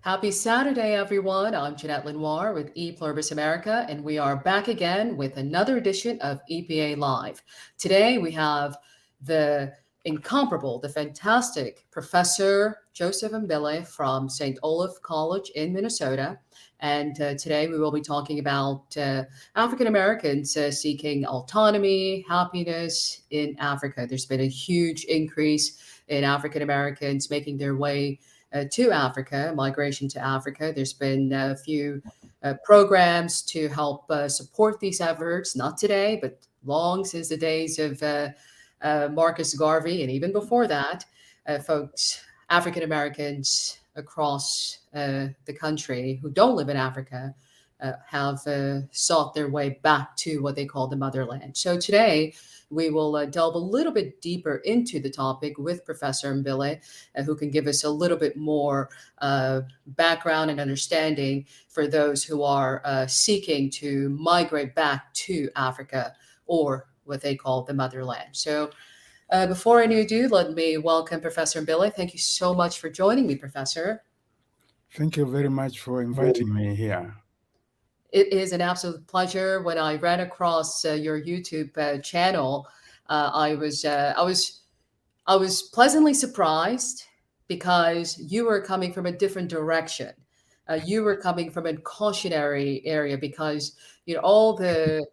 Happy Saturday, everyone. I'm Jeanette Lenoir with ePluribus America, and we are back again with another edition of EPA Live. Today, we have the incomparable, the fantastic Professor Joseph Mbele from St. Olaf College in Minnesota. And today, we will be talking about African Americans seeking autonomy, happiness in Africa. There's been a huge increase in African Americans making their way to Africa, migration to Africa. There's been a few programs to help support these efforts, not today, but long since the days of Marcus Garvey. And even before that, folks, African Americans across the country who don't live in Africa have sought their way back to what they call the motherland. So today, we will delve a little bit deeper into the topic with Professor Mbele, who can give us a little bit more background and understanding for those who are seeking to migrate back to Africa or what they call the motherland. So before any ado, let me welcome Professor Mbele. Thank you so much for joining me, Professor. Thank you very much for inviting me here. It is an absolute pleasure. When I ran across your YouTube channel, I was pleasantly surprised because you were coming from a different direction. You were coming from a cautionary area because all the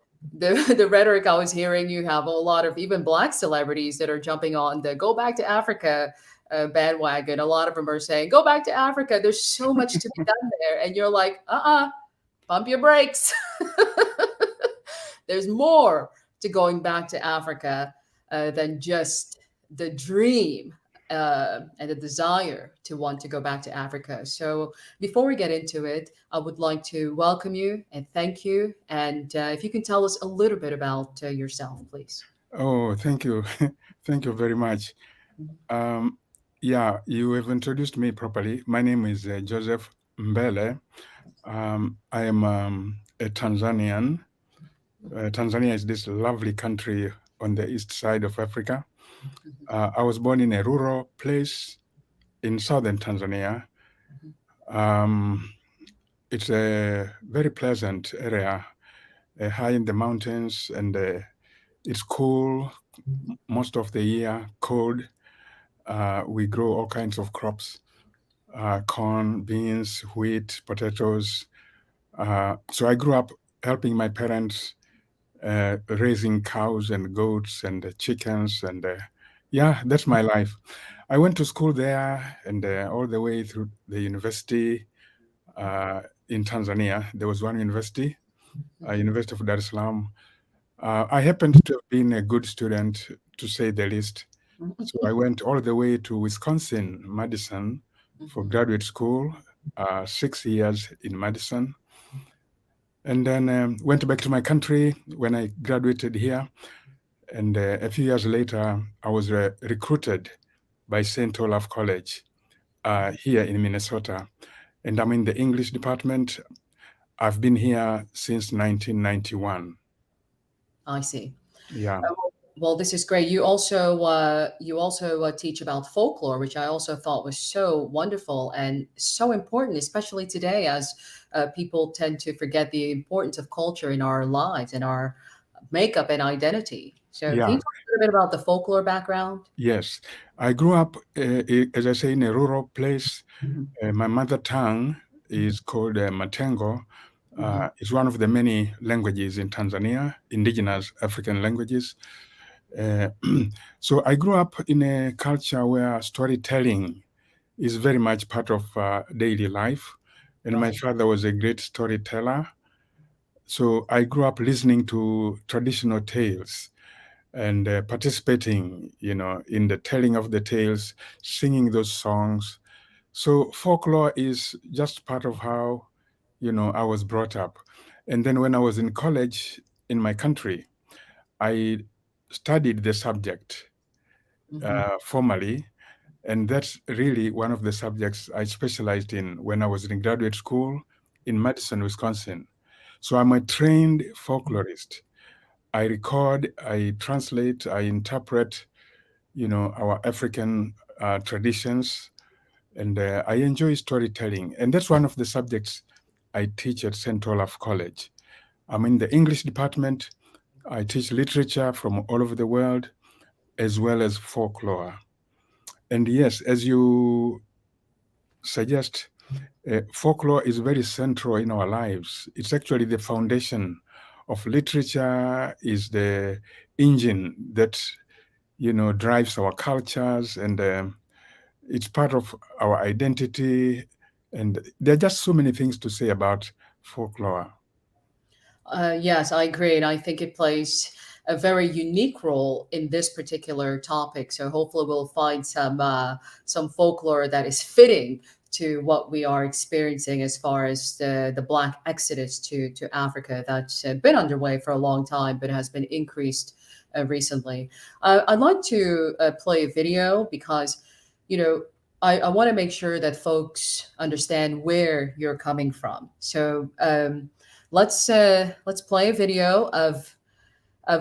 rhetoric I was hearing. You have a lot of even Black celebrities that are jumping on the "Go Back to Africa" bandwagon. A lot of them are saying, "Go back to Africa. There's so much to be done there," and you're like, pump your brakes. There's more to going back to Africa than just the dream and the desire to want to go back to Africa. So before we get into it, I would like to welcome you and thank you. And if you can tell us a little bit about yourself, please. Oh, thank you. Thank you very much. Um, yeah, you have introduced me properly. My name is Joseph Mbele. I am a Tanzanian. Tanzania is this lovely country on the east side of Africa. I was born in a rural place in southern Tanzania. Um, it's a very pleasant area, high in the mountains, and it's cool most of the year, cold. We grow all kinds of crops, corn, beans, wheat, potatoes. So I grew up helping my parents raising cows and goats and chickens. And yeah, that's my life. I went to school there and all the way through the university in Tanzania. There was one university, University of Dar es Salaam. I happened to have been a good student, to say the least. So I went all the way to Wisconsin, Madison, for graduate school, 6 years in Madison. And then went back to my country when I graduated here. And a few years later, I was recruited by St. Olaf College here in Minnesota. And I'm in the English department. I've been here since 1991. I see. Yeah. Well, this is great. You also teach about folklore, which I also thought was so wonderful and so important, especially today, as people tend to forget the importance of culture in our lives and our makeup and identity. So, can Yeah. you talk a little bit about the folklore background? Yes. I grew up, as I say, in a rural place. Mhm, My mother tongue is called Matengo. mhm. It's one of the many languages in Tanzania, indigenous African languages. Uh, so I grew up in a culture where storytelling is very much part of daily life. And my Right. father was a great storyteller. So I grew up listening to traditional tales and participating, in the telling of the tales, singing those songs. So folklore is just part of how, I was brought up. And then when I was in college in my country, I studied the subject Mhm. formally. And that's really one of the subjects I specialized in when I was in graduate school in Madison, Wisconsin. So I'm a trained folklorist. I record, I translate, I interpret, our African traditions And I enjoy storytelling. And that's one of the subjects I teach at St. Olaf College. I'm in the English department. I teach literature from all over the world, as well as folklore. And yes, as you suggest, folklore is very central in our lives. It's actually the foundation of literature, is the engine that, drives our cultures, and it's part of our identity. And there are just so many things to say about folklore. Yes, I agree. And I think it plays a very unique role in this particular topic. So hopefully we'll find some folklore that is fitting to what we are experiencing as far as the Black exodus to Africa that's been underway for a long time, but has been increased recently. I'd like to play a video because, I want to make sure that folks understand where you're coming from. So let's play a video of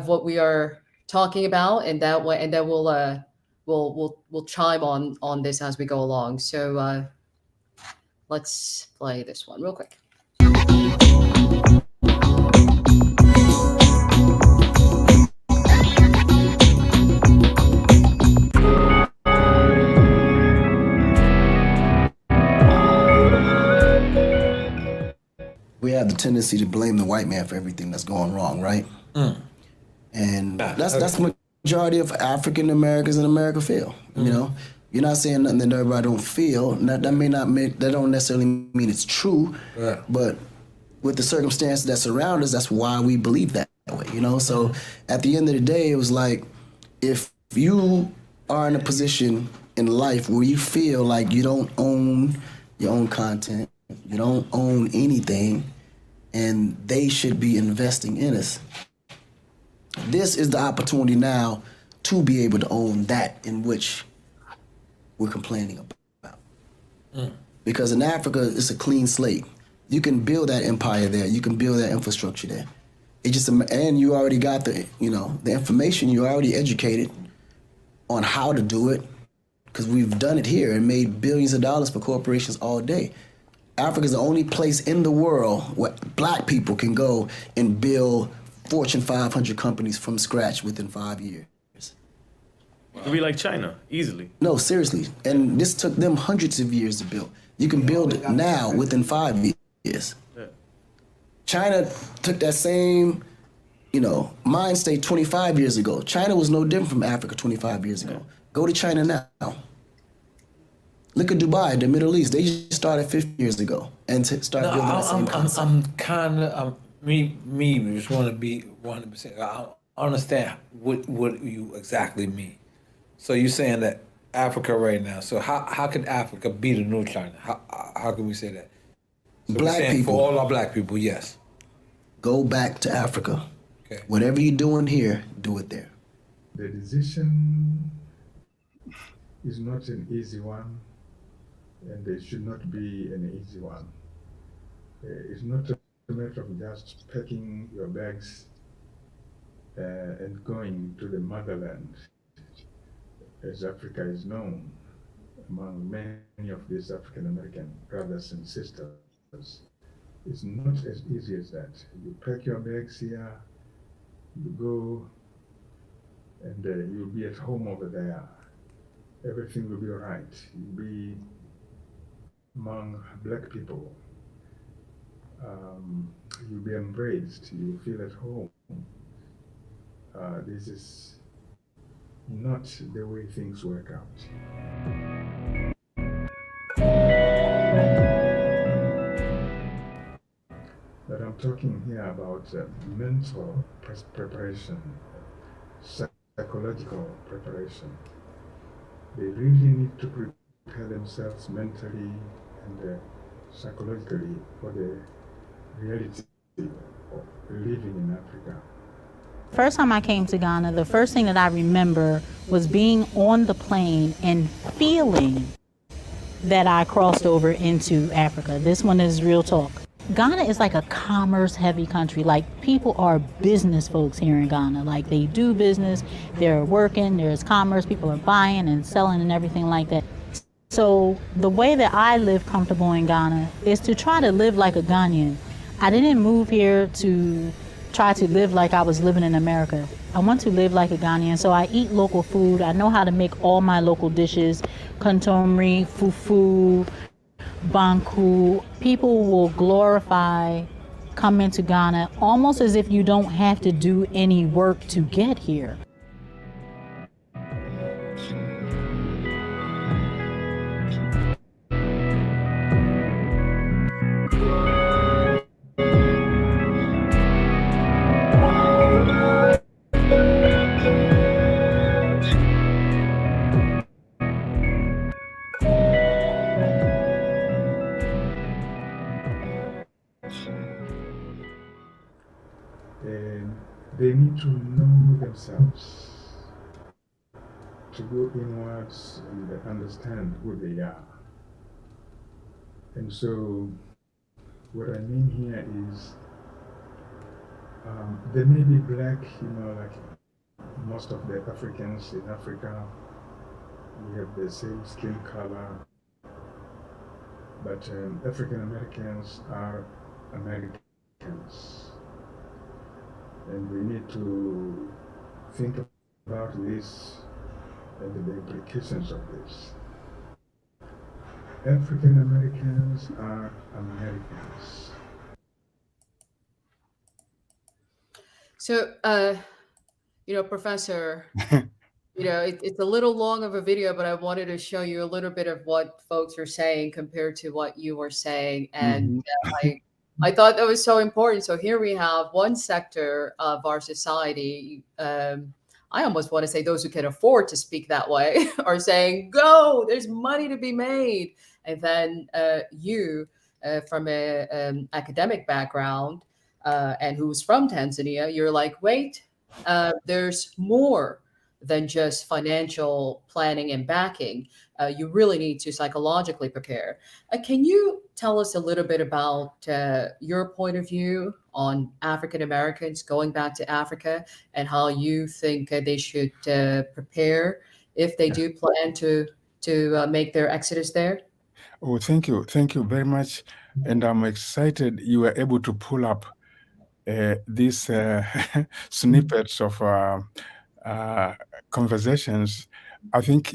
what we are talking about, and that way, and then we'll chime on this as we go along. So let's play this one real quick. We have the tendency to blame the white man for everything that's going wrong, right? And that's the majority of African Americans in America feel. You know, you're not saying nothing that everybody don't feel. That don't necessarily mean it's true, but with the circumstances that surround us, that's why we believe that way. You know, so at the end of the day, it was like, if you are in a position in life where you feel like you don't own your own content, you don't own anything, and they should be investing in us, this is the opportunity now to be able to own that in which we're complaining about. Because in Africa, it's a clean slate. You can build that empire there. You can build that infrastructure there. It just, and you already got the information. You're already educated on how to do it, because we've done it here and made billions of dollars for corporations all day. Africa is the only place in the world where Black people can go and build Fortune 500 companies from scratch within 5 years. It'd be like China, easily. No, seriously. And this took them hundreds of years to build. You can build it now within 5 years. Yeah. China took that same, mind state 25 years ago. China was no different from Africa 25 years ago. Go to China now. Look at Dubai, the Middle East. They just started 50 years ago and started building that same concept. I'm kind of, me just want to be 100%. I understand what you exactly mean. So you're saying that Africa right now, so how can Africa be the new China? How can we say that? So Black people. For all our Black people, yes. Go back to Africa. Okay. Whatever you're doing here, do it there. The decision is not an easy one, and it should not be an easy one. It's not a matter of just packing your bags and going to the motherland, as Africa is known among many of these African American brothers and sisters. It's not as easy as that. You pack your bags here, you go, and you'll be at home over there. Everything will be all right. You'll be among Black people. You'll be embraced. You'll feel at home. This is not the way things work out. But I'm talking here about mental preparation, psychological preparation. They really need to prepare themselves mentally and psychologically for the reality of living in Africa. First time I came to Ghana, the first thing that I remember was being on the plane and feeling that I crossed over into Africa. This one is real talk. Ghana is like a commerce-heavy country. Like, people are business folks here in Ghana. Like, they do business, they're working, there's commerce, people are buying and selling and everything like that. So the way that I live comfortable in Ghana is to try to live like a Ghanaian. I didn't move here to try to live like I was living in America. I want to live like a Ghanaian, so I eat local food. I know how to make all my local dishes, kontomire, fufu, banku. People will glorify coming to Ghana almost as if you don't have to do any work to get here. And they need to know themselves, to go inwards and understand who they are. And so what I mean here is they may be black, like most of the Africans in Africa. We have the same skin color, but African Americans are Americans. And we need to think about this and the implications of this. African Americans are Americans. So, Professor, it's a little long of a video, but I wanted to show you a little bit of what folks are saying compared to what you were saying. And I thought that was so important. So here we have one sector of our society. I almost want to say those who can afford to speak that way are saying, go, there's money to be made. And then you, from an academic background, and who's from Tanzania, you're like, wait, there's more than just financial planning and backing. You really need to psychologically prepare. Can you tell us a little bit about your point of view on African Americans going back to Africa and how you think they should prepare if they do plan to make their exodus there? Oh, thank you. Thank you very much. And I'm excited you were able to pull up these snippets of conversations. I think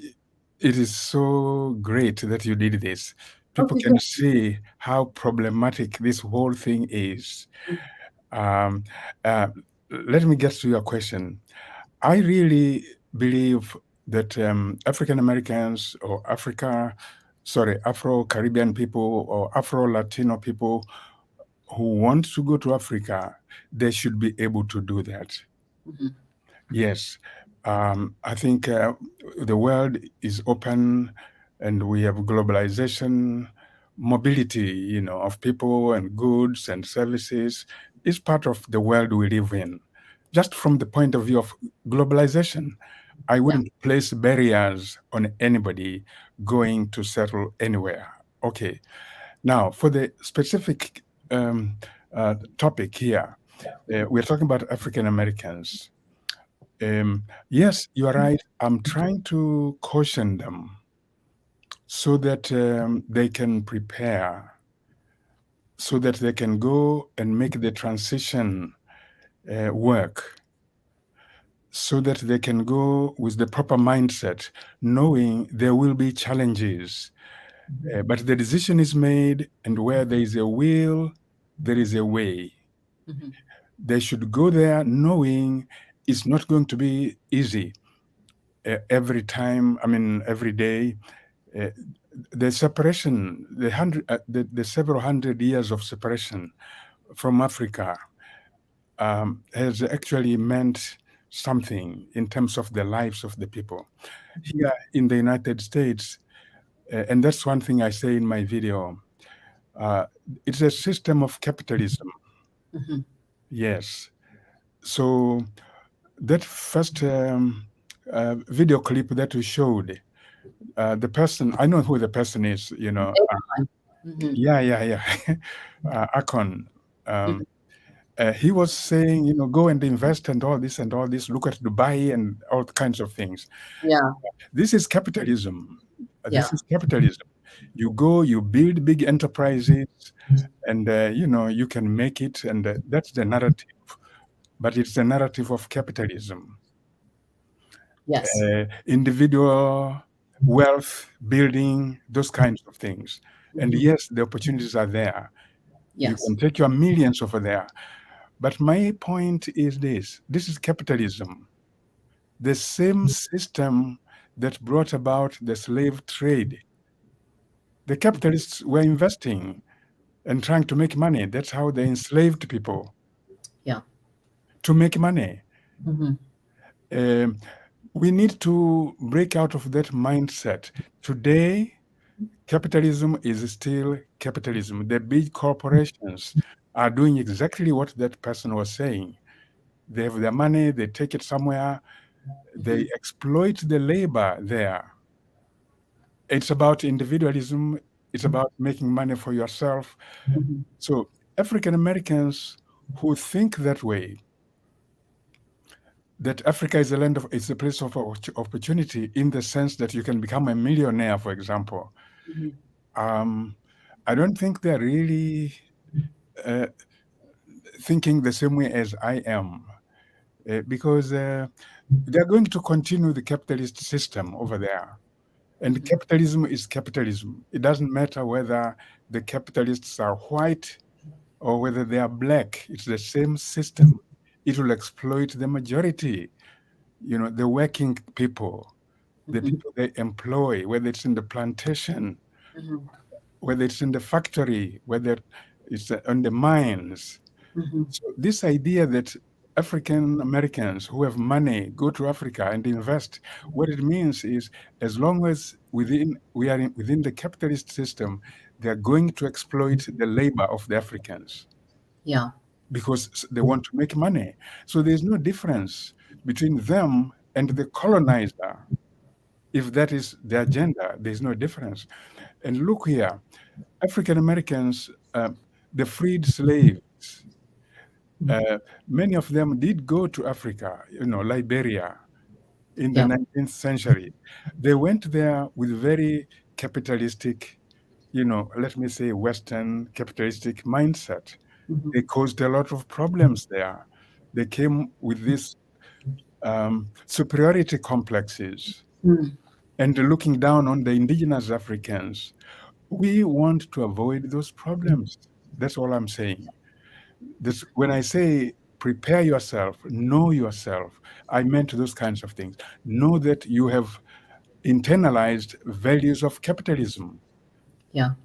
it is so great that you did this. People can see how problematic this whole thing is. Let me get to your question. I really believe that African Americans or Afro-Caribbean people or Afro-Latino people who want to go to Africa, they should be able to do that. Yes. I think the world is open and we have globalization, mobility, of people and goods and services is part of the world we live in. Just from the point of view of globalization, I wouldn't place barriers on anybody going to settle anywhere. Okay. Now, for the specific topic here, we're talking about African Americans. Yes, you are right. I'm trying to caution them so that they can prepare, so that they can go and make the transition work, so that they can go with the proper mindset, knowing there will be challenges. But the decision is made, and where there is a will, there is a way. They should go there knowing it's not going to be easy every time, every day. The separation, the several hundred years of separation from Africa has actually meant something in terms of the lives of the people. Here in the United States, and that's one thing I say in my video, it's a system of capitalism. Yes. So that first video clip that you showed, the person, I know who the person is, Akon. He was saying, go and invest and all this, look at Dubai and all kinds of things. Yeah. This is capitalism. This is capitalism. You go, you build big enterprises, and you can make it, and that's the narrative. But it's the narrative of capitalism. Yes. Individual wealth building, those kinds of things. And yes, the opportunities are there. You Yes. can take your millions over there. But my point is this is capitalism. The same system that brought about the slave trade. The capitalists were investing and trying to make money. That's how they enslaved people. Yeah. To make money. Mm-hmm. We need to break out of that mindset. Today, capitalism is still capitalism. The big corporations are doing exactly what that person was saying. They have their money, they take it somewhere, they exploit the labor there. It's about individualism, it's about making money for yourself. So African Americans who think that way, that Africa is it's a place of opportunity in the sense that you can become a millionaire, for example. I don't think they're really thinking the same way as I am, because they're going to continue the capitalist system over there. And capitalism is capitalism. It doesn't matter whether the capitalists are white or whether they are black. It's the same system. It will exploit the majority, the working people, the people they employ, whether it's in the plantation, whether it's in the factory, whether it's on the mines. So this idea that African Americans who have money go to Africa and invest, what it means is as long as we are within the capitalist system, they are going to exploit the labor of the Africans. Yeah. Because they want to make money. So there's no difference between them and the colonizer. If that is the agenda, there's no difference. And look here, African Americans, the freed slaves, many of them did go to Africa, Liberia, in the 19th century. They went there with very capitalistic, let me say Western capitalistic mindset. They caused a lot of problems there. They came with these superiority complexes and looking down on the indigenous Africans. We want to avoid those problems. That's all I'm saying. When I say prepare yourself, know yourself, I meant those kinds of things. Know that you have internalized values of capitalism. Yeah.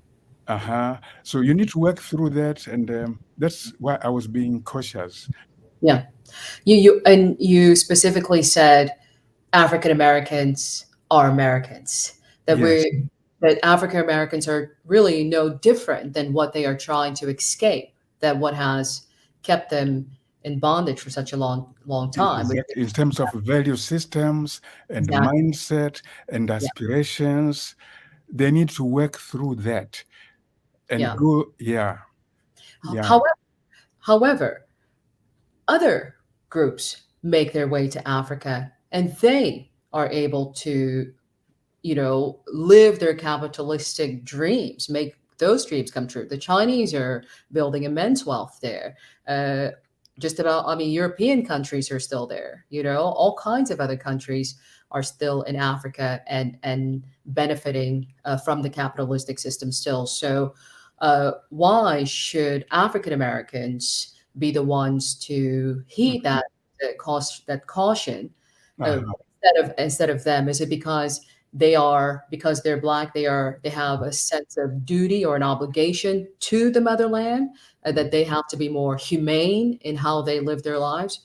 So you need to work through that, and that's why I was being cautious. Yeah. You specifically said African Americans are Americans. That Yes. that African Americans are really no different than what they are trying to escape, that what has kept them in bondage for such a long time. Exactly. In terms of value systems and Exactly. mindset and aspirations, they need to work through that and go. However, other groups make their way to Africa and they are able to, live their capitalistic dreams, make those dreams come true. The Chinese are building immense wealth there. Just about, European countries are still there. All kinds of other countries are still in Africa and benefiting from the capitalistic system still. So why should African Americans be the ones to heed that caution instead of them? Is it because they're Black, they have a sense of duty or an obligation to the motherland, that they have to be more humane in how they live their lives,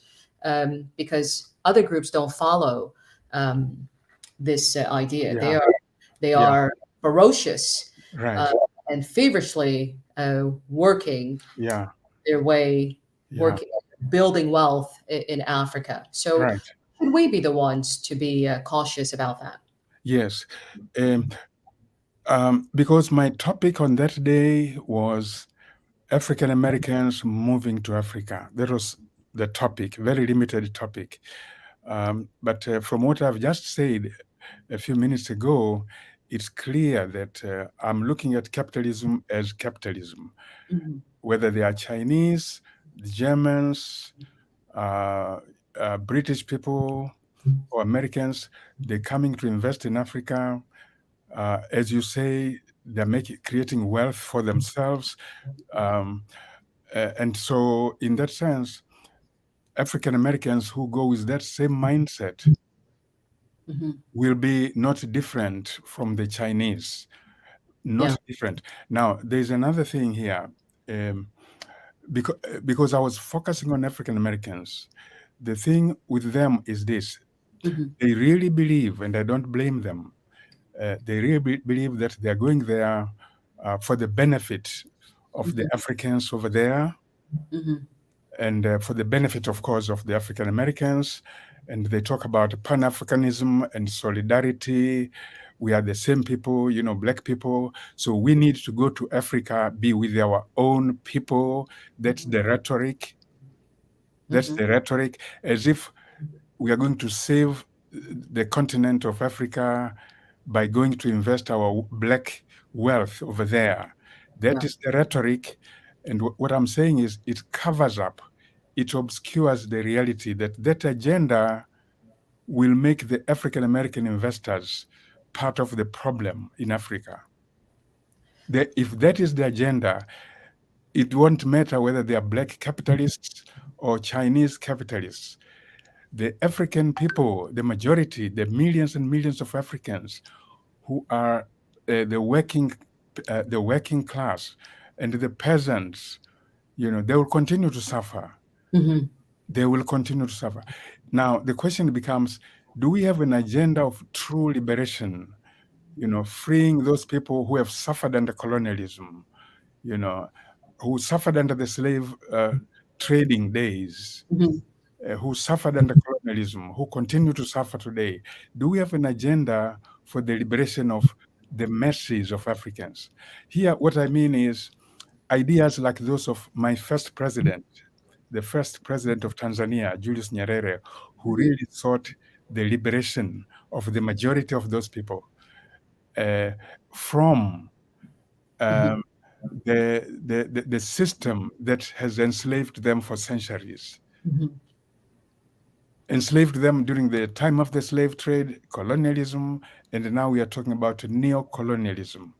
because other groups don't follow this idea. They are ferocious, Right. and feverishly working their way, building wealth in Africa. So should we be the ones to be cautious about that? Yes. Because my topic on that day was African Americans moving to Africa. That was the topic, very limited topic. But from what I've just said a few minutes ago, it's clear that I'm looking at capitalism as capitalism, whether they are Chinese, the Germans, British people, or Americans. They're coming to invest in Africa. As you say, they're creating wealth for themselves. And so in that sense, African Americans who go with that same mindset will be not different from the Chinese, not different. Now, there's another thing here. Because I was focusing on African Americans, the thing with them is this. They really believe, and I don't blame them, they really believe that they're going there for the benefit of the Africans over there, and for the benefit, of course, of the African Americans. And they talk about Pan-Africanism and solidarity. We are the same people, you know, Black people. So we need to go to Africa, be with our own people. That's the rhetoric. That's the rhetoric, as if we are going to save the continent of Africa by going to invest our Black wealth over there. That is the rhetoric. And what I'm saying is it covers up, it obscures the reality that that agenda will make the African American investors part of the problem in Africa. If that is the agenda, it won't matter whether they are Black capitalists or Chinese capitalists. The African people, the majority, the millions and millions of Africans who are the working class and the peasants, you know, they will continue to suffer. They will continue to suffer. Now, the question becomes, do we have an agenda of true liberation, you know, freeing those people who have suffered under colonialism, you know, who suffered under the slave trading days, who suffered under colonialism, who continue to suffer today? Do we have an agenda for the liberation of the masses of Africans? Here, what I mean is ideas like those of my first president, the first president of Tanzania, Julius Nyerere, who really sought the liberation of the majority of those people from the system that has enslaved them for centuries. Enslaved them during the time of the slave trade, colonialism, and now we are talking about neo-colonialism.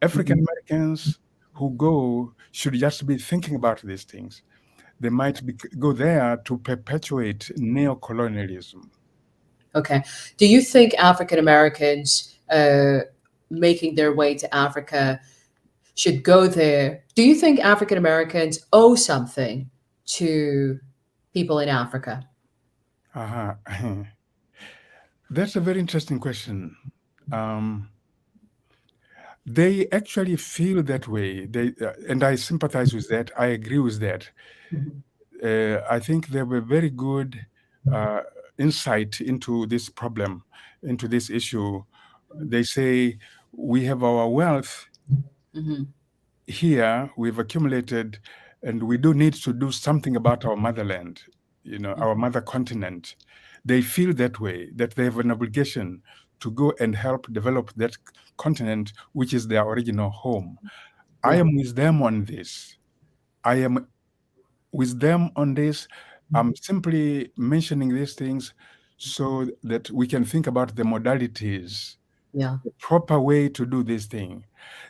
African Americans who go should just be thinking about these things. They might go there to perpetuate neo-colonialism. Okay. Do you think African Americans making their way to Africa should go there? Do you think African Americans owe something to people in Africa? That's a very interesting question. They actually feel that way. And I sympathize with that. I agree with that. I think they have a very good insight into this problem, into this issue. They say, we have our wealth here, we've accumulated, and we do need to do something about our motherland, you know, our mother continent. They feel that way, that they have an obligation to go and help develop that continent, which is their original home. I am with them on this. I'm simply mentioning these things so that we can think about the modalities, the proper way to do this thing.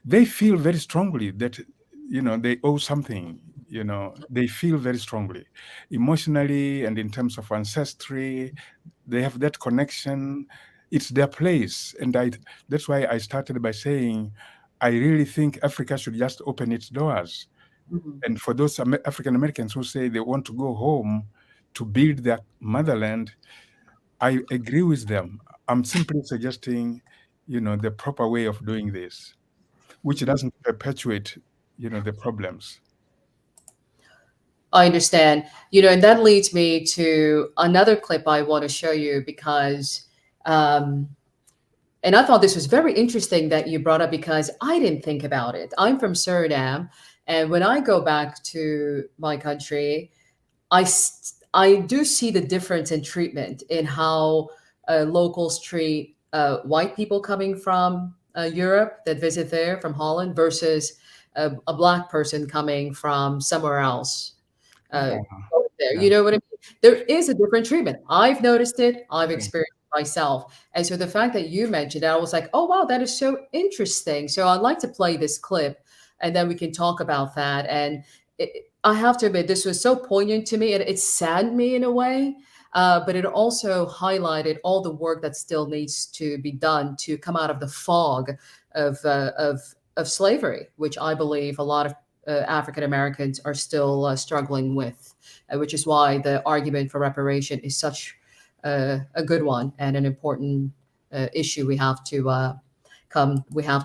They feel very strongly that, you know, they owe something, you know, they feel very strongly, emotionally and in terms of ancestry. They have that connection. It's their place. And that's why I started by saying, I really think Africa should just open its doors. And for those African Americans who say they want to go home to build their motherland, I agree with them. I'm simply suggesting, you know, the proper way of doing this, which doesn't perpetuate, you know, the problems. I understand. You know, and that leads me to another clip I want to show you because, and I thought this was very interesting that you brought up because I didn't think about it. I'm from Suriname, and when I go back to my country, I do see the difference in treatment in how locals treat white people coming from Europe that visit there from Holland versus a black person coming from somewhere else Yeah, there. yeah. You know what I mean? There is a different treatment. I've noticed it. I've Yeah. experienced it myself. And so the fact that you mentioned it, I was like, oh, wow, that is so interesting. So I'd like to play this clip and then we can talk about that. And I have to admit, this was so poignant to me. It saddened me in a way. But it also highlighted all the work that still needs to be done to come out of the fog of of slavery, which I believe a lot of African Americans are still struggling with, which is why the argument for reparation is such a good one and an important issue we have to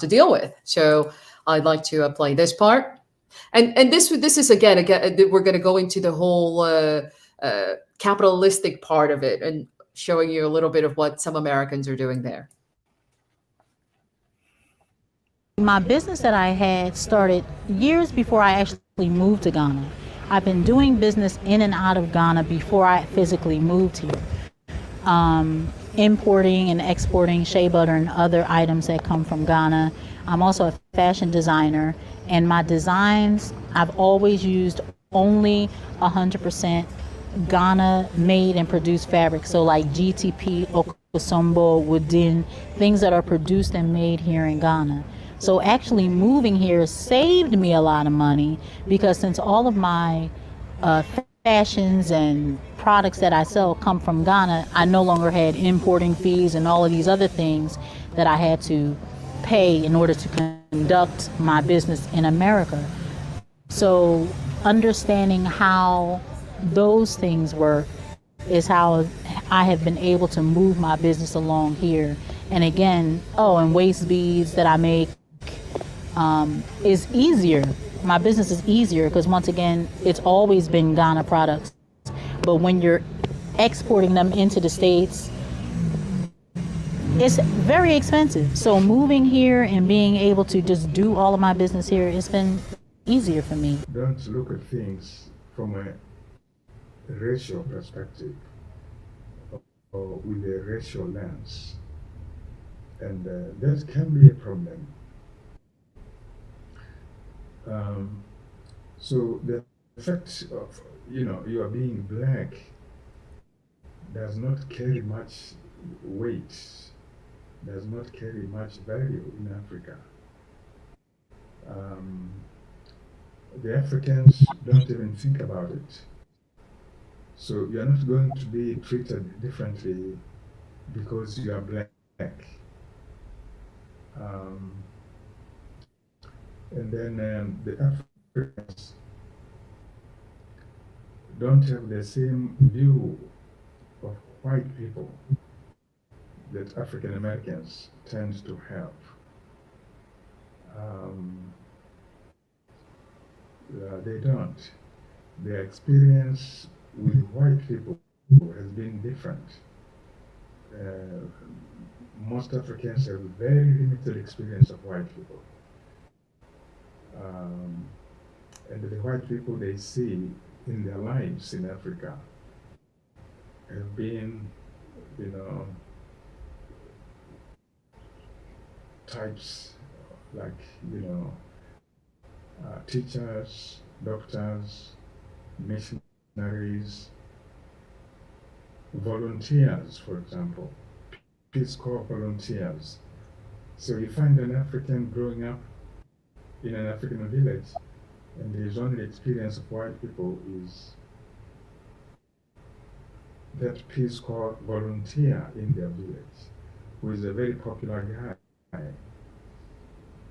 deal with. So I'd like to play this part, and this is again we're going to go into the whole capitalistic part of it and showing you a little bit of what some Americans are doing there. My business that I had started years before I actually moved to Ghana. I've been doing business in and out of Ghana before I physically moved here. Importing and exporting shea butter and other items that come from Ghana. I'm also a fashion designer, and my designs, I've always used only 100% Ghana made and produced fabric. So like GTP, Okosombo, Woodin, things that are produced and made here in Ghana. So actually moving here saved me a lot of money, because since all of my fashions and products that I sell come from Ghana, I no longer had importing fees and all of these other things that I had to pay in order to conduct my business in America. So understanding how those things work is how I have been able to move my business along here. And again, and waist beads that I make is easier. My business is easier because, once again, it's always been Ghana products. But when you're exporting them into the States, it's very expensive. So moving here and being able to just do all of my business here, it's been easier for me. Don't look at things from a racial perspective or with a racial lens. And that can be a problem. So the effect of, you are being black does not carry much weight, does not carry much value in Africa. The Africans don't even think about it. So you're not going to be treated differently because you are black. And then the Africans don't have the same view of white people that African Americans tend to have. They don't. Their experience with white people has been different. Most Africans have very limited experience of white people. And the white people they see in their lives in Africa have been, types like, teachers, doctors, missionaries, volunteers, for example, Peace Corps volunteers. So you find an African growing up in an African village, and his only experience of white people is that Peace Corps volunteer in their village, who is a very popular guy,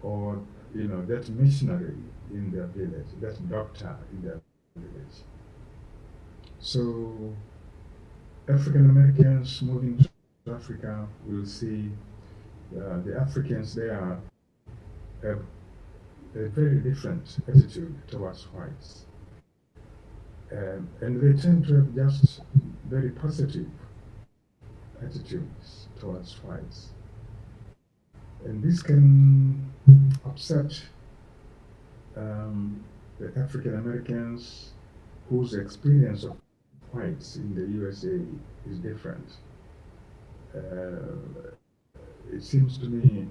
or that missionary in their village, that doctor in their village. So African Americans moving to Africa will see the Africans there have a very different attitude towards whites. And they tend to have just very positive attitudes towards whites. And this can upset the African Americans whose experience of whites in the USA is different. It seems to me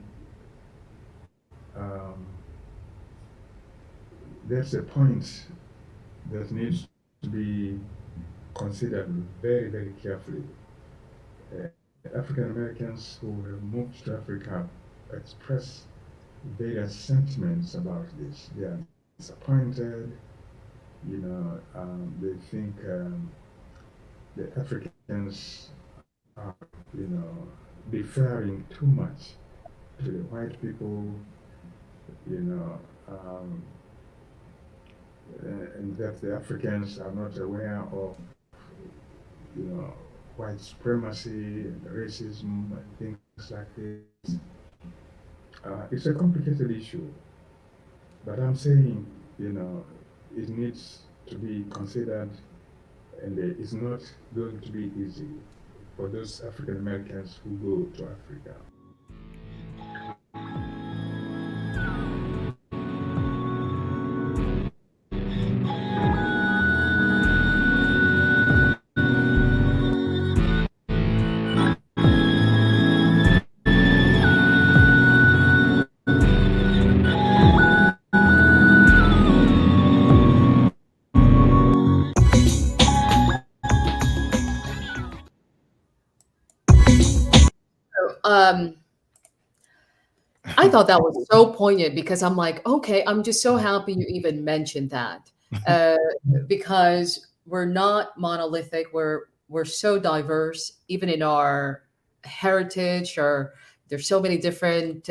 that's a point that needs to be considered very, very carefully. African Americans who have moved to Africa express various sentiments about this. They are disappointed, they think the Africans are, deferring too much to the white people, and that the Africans are not aware of, white supremacy and racism and things like this. It's a complicated issue, but I'm saying, it needs to be considered, and it's not going to be easy for those African Americans who go to Africa. I thought that was so poignant because I'm like, okay, I'm just so happy you even mentioned that, because we're not monolithic. We're so diverse, even in our heritage. Or there's so many different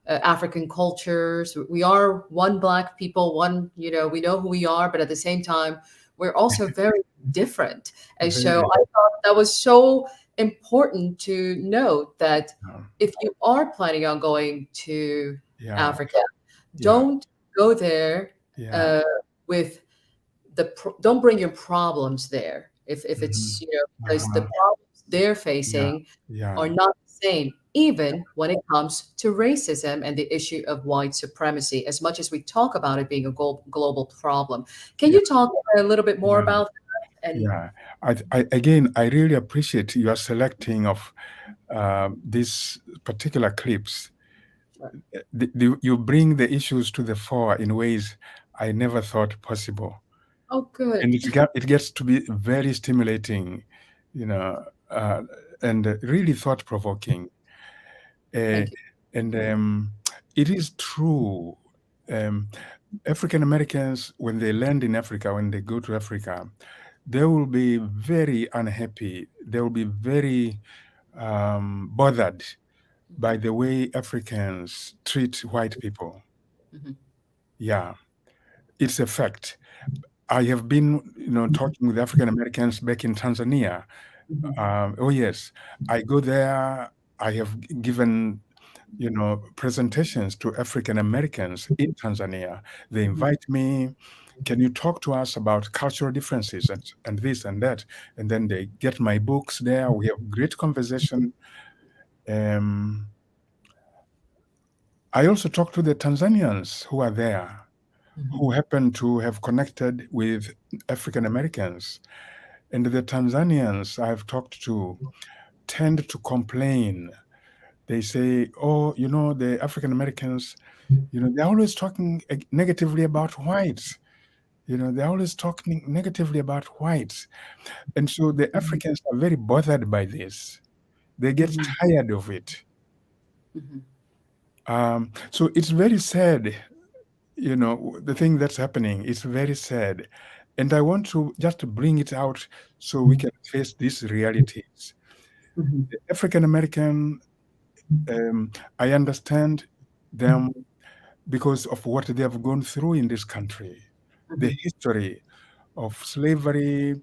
African cultures. We are one Black people. One, we know who we are, but at the same time, we're also very different. And so I thought that was so important to note that if you are planning on going to Africa, don't go there with don't bring your problems there. If it's because the problems they're facing are not the same, even when it comes to racism and the issue of white supremacy. As much as we talk about it being a global problem, can you talk a little bit more about that? And I really appreciate your selecting of these particular clips. You bring the issues to the fore in ways I never thought possible. Oh, good. And it gets to be very stimulating, and really thought-provoking. Thank you. And it is true. African Americans, when they land in Africa, when they go to Africa, they will be very unhappy. They will be very bothered by the way Africans treat white people. Yeah, it's a fact. I have been, talking with African Americans back in Tanzania. Oh yes, I go there. I have given, presentations to African Americans in Tanzania. They invite me. Can you talk to us about cultural differences and this and that? And then they get my books there. We have great conversation. I also talk to the Tanzanians who are there, who happen to have connected with African Americans. And the Tanzanians I've talked to tend to complain. They say, oh, the African Americans, they're always talking negatively about whites. They're always talking negatively about whites. And so the Africans are very bothered by this. They get tired of it. So it's very sad, the thing that's happening. It's very sad. And I want to just bring it out so we can face these realities. The African American, I understand them because of what they have gone through in this country. The history of slavery,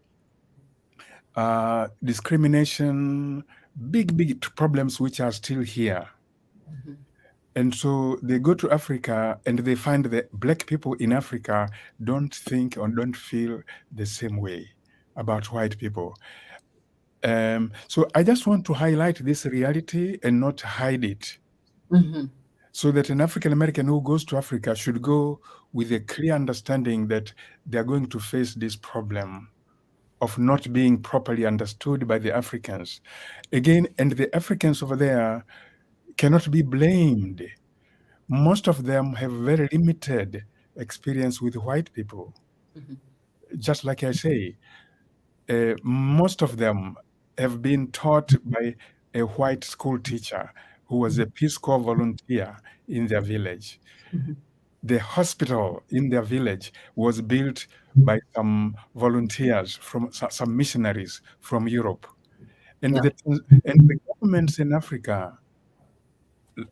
discrimination, big problems which are still here. And so they go to Africa and they find that Black people in Africa don't think or don't feel the same way about white people. So I just want to highlight this reality and not hide it. So that an African American who goes to Africa should go with a clear understanding that they're going to face this problem of not being properly understood by the Africans. Again, and the Africans over there cannot be blamed. Most of them have very limited experience with white people. Mhm. Just like I say, most of them have been taught by a white school teacher who was a Peace Corps volunteer in their village. Mhm. The hospital in their village was built by some volunteers from some missionaries from Europe. And Yeah. the governments in Africa,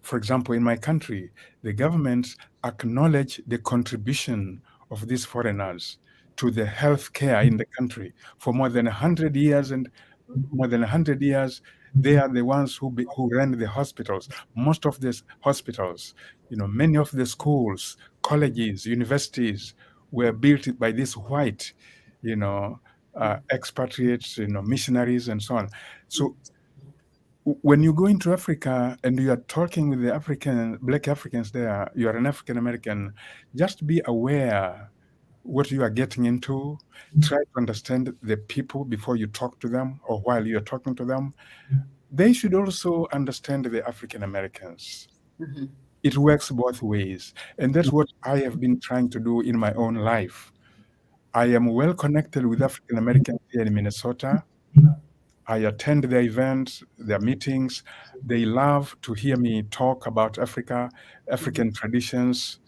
for example, in my country, the governments acknowledge the contribution of these foreigners to the health care in the country for more than 100 years. And more than 100 years, they are the ones who run the hospitals. Most of these hospitals, many of the schools, colleges, universities were built by these white, expatriates, missionaries and so on. So when you go into Africa and you are talking with the Black Africans there, you are an African American, just be aware what you are getting into. Try to understand the people before you talk to them or while you're talking to them. They should also understand the African Americans. Mhm. It works both ways. And that's what I have been trying to do in my own life. I am well connected with African Americans here in Minnesota. I attend their events, their meetings. They love to hear me talk about Africa, African traditions.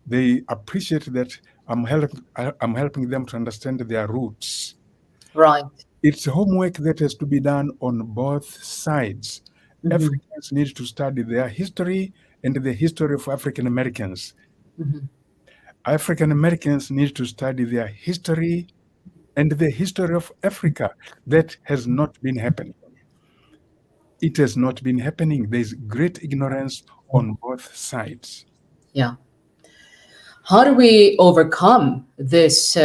They appreciate that I'm helping them to understand their roots. Right. It's homework that has to be done on both sides. Mhm. Africans need to study their history and the history of African Americans. Mhm. African Americans need to study their history and the history of Africa. That has not been happening. It has not been happening. There's great ignorance on both sides. Yeah. How do we overcome this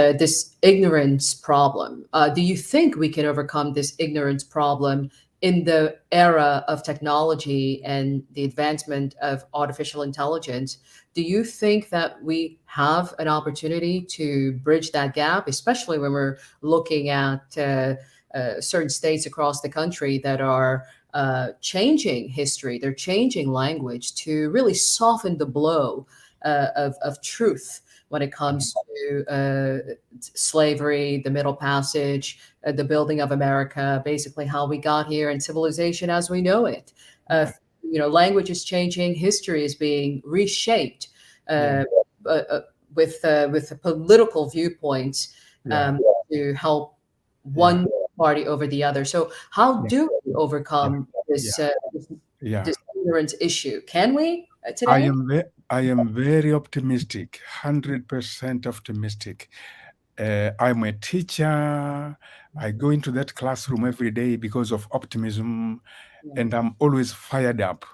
ignorance problem? Do you think we can overcome this ignorance problem in the era of technology and the advancement of artificial intelligence? Do you think that we have an opportunity to bridge that gap, especially when we're looking at certain states across the country that are changing history, they're changing language to really soften the blow of truth when it comes to slavery, the Middle Passage, the building of America, basically how we got here, and civilization as we know it. Language is changing, history is being reshaped with the political viewpoints to help one party over the other. So, how do we overcome this ignorance issue? Can we today? I am very optimistic, 100% optimistic. I'm a teacher. I go into that classroom every day because of optimism, and I'm always fired up.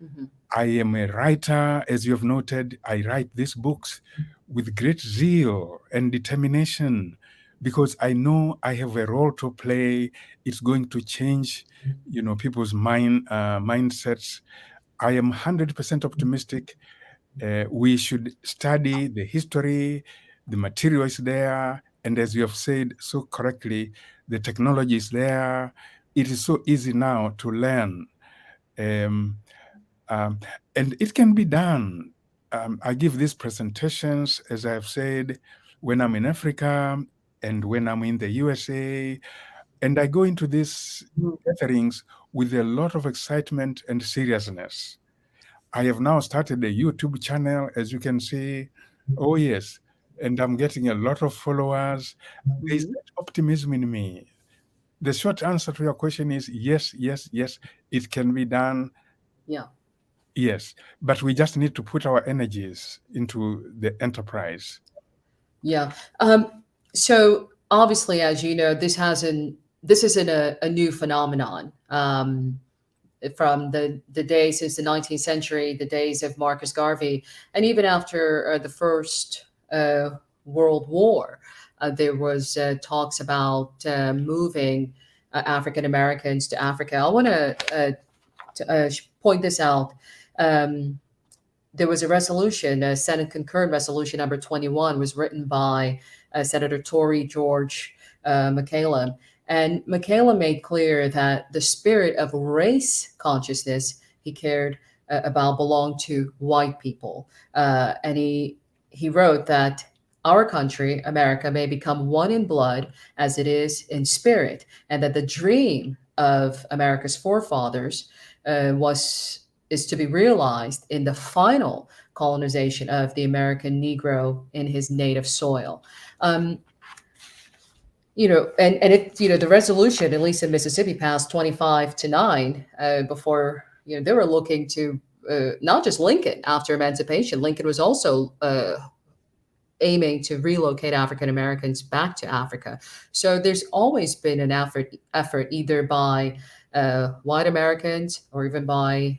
Mhm. I am a writer, as you have noted. I write these books with great zeal and determination because I know I have a role to play. It's going to change, people's mindsets. I am 100% optimistic. We should study the history, the material is there, and as you have said so correctly, the technology is there. It is so easy now to learn. And it can be done. I give these presentations, as I have said, when I'm in Africa and when I'm in the USA, and I go into these gatherings with a lot of excitement and seriousness. I have now started a YouTube channel, as you can see. Oh, yes. And I'm getting a lot of followers. There's that optimism in me. The short answer to your question is yes, yes, yes, it can be done. Yeah. Yes, but we just need to put our energies into the enterprise. Yeah. So obviously, as you know, this isn't a new phenomenon. From the days since the 19th century, the days of Marcus Garvey, and even after the First World War, there was talks about moving African Americans to Africa. I want to point this out. There was a resolution, a Senate concurrent resolution number 21, was written by Senator Tory George McCallum. And McCallum made clear that the spirit of race consciousness he cared about belonged to white people. And he he wrote that our country, America, may become one in blood as it is in spirit, and that the dream of America's forefathers is to be realized in the final colonization of the American Negro in his native soil. Um, and it, the resolution, at least in Mississippi, passed 25-9 before, they were looking to not just Lincoln after emancipation. Lincoln was also aiming to relocate African Americans back to Africa. So there's always been an effort either by white Americans or even by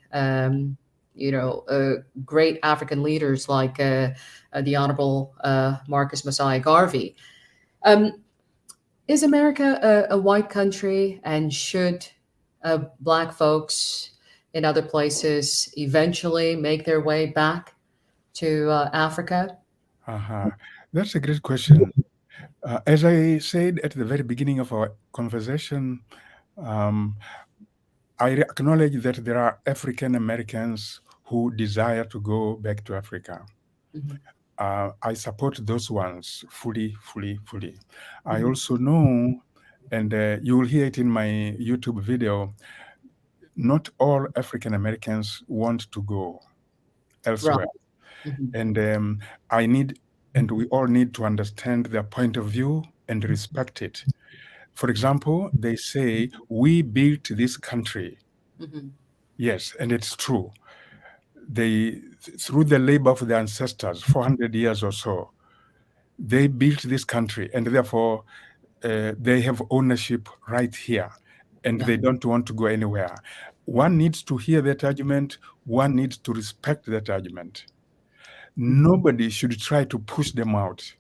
great African leaders like the Honorable Marcus Messiah Garvey. Is America a white country, and should Black folks in other places eventually make their way back to Africa? That's a great question. As I said at the very beginning of our conversation, I acknowledge that there are African Americans who desire to go back to Africa. I support those ones fully. I also know, and you will hear it in my YouTube video, not all African Americans want to go elsewhere. And and we all need to understand their point of view and respect it. For example, they say, we built this country. Yes, and it's true. Through the labor of their ancestors, 400 years or so, they built this country, and therefore they have ownership right here, and they don't want to go anywhere. One needs to hear that argument. One needs to respect that argument. Nobody should try to push them out.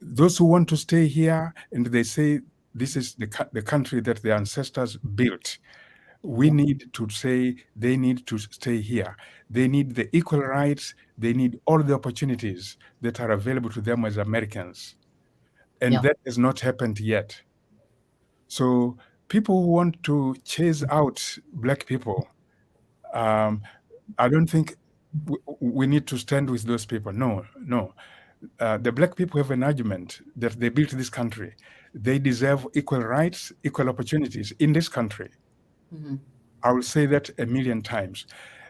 Those who want to stay here, and they say this is the country that their ancestors built, we need to say they need to stay here. They need the equal rights. They need all the opportunities that are available to them as Americans. And that has not happened yet. So people who want to chase out Black people, I don't think we need to stand with those people. No. The Black people have an argument that they built this country. They deserve equal rights, equal opportunities in this country. I will say that a million times.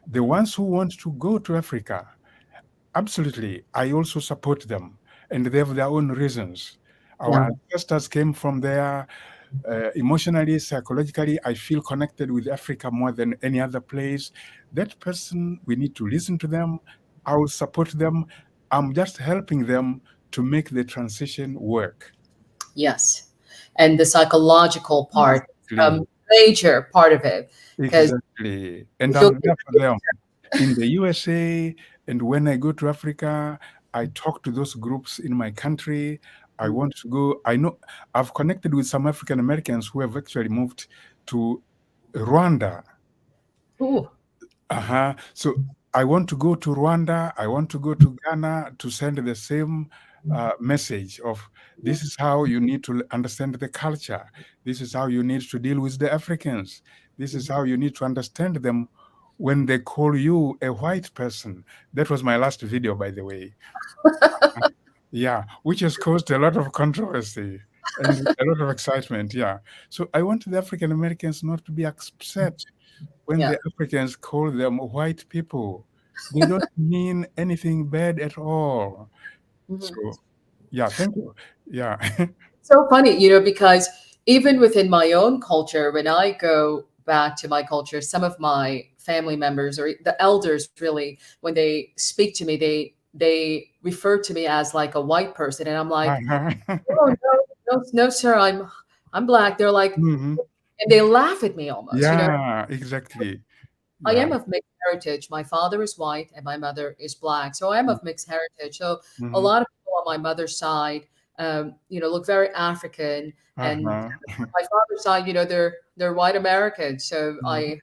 The ones who want to go to Africa, absolutely, I also support them, and they have their own reasons. Our ancestors came from there. Emotionally, psychologically, I feel connected with Africa more than any other place. That person, we need to listen to them. I will support them. I'm just helping them to make the transition work. Yes. And the psychological part, major part of it. Exactly. And I'm there for them. In the USA, and when I go to Africa, I talk to those groups in my country. I want to go. I know I've connected with some African Americans who have actually moved to Rwanda. So I want to go to Rwanda. I want to go to Ghana to send the same message of this is how you need to understand the culture. This is how you need to deal with the Africans. This is how you need to understand them when they call you a white person. That was my last video, by the way. Which has caused a lot of controversy and a lot of excitement. So I want the African Americans not to be upset when the Africans call them white people. They don't mean anything bad at all. So, thank you. So funny, because even within my own culture, when I go back to my culture, some of my family members or the elders, really, when they speak to me, they refer to me as like a white person, and I'm like, oh no, sir, I'm Black. They're like, and they laugh at me almost. Exactly. I am of mixed heritage. My father is white and my mother is Black, so I am of mixed heritage. So a lot of people on my mother's side, look very African, and my father's side, they're white Americans. So I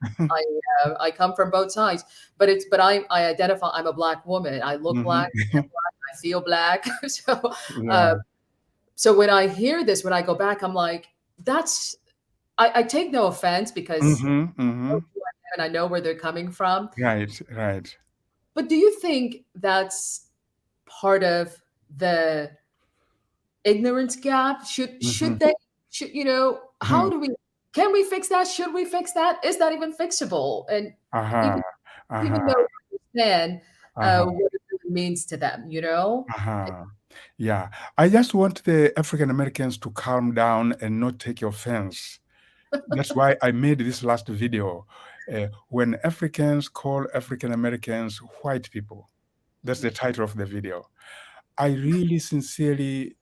come from both sides, but I identify. I'm a Black woman. I look Black. I feel Black. So when I hear this, when I go back, I'm like, I take no offense because and I know where they're coming from. Right. But do you think that's part of the ignorance gap? Should they, you know, how do we, can we fix that? Should we fix that? Is that even fixable? And even though I understand what it really means to them, you know? Yeah, I just want the African Americans to calm down and not take offense. That's why I made this last video. When Africans call African Americans white people, that's the title of the video. I really sincerely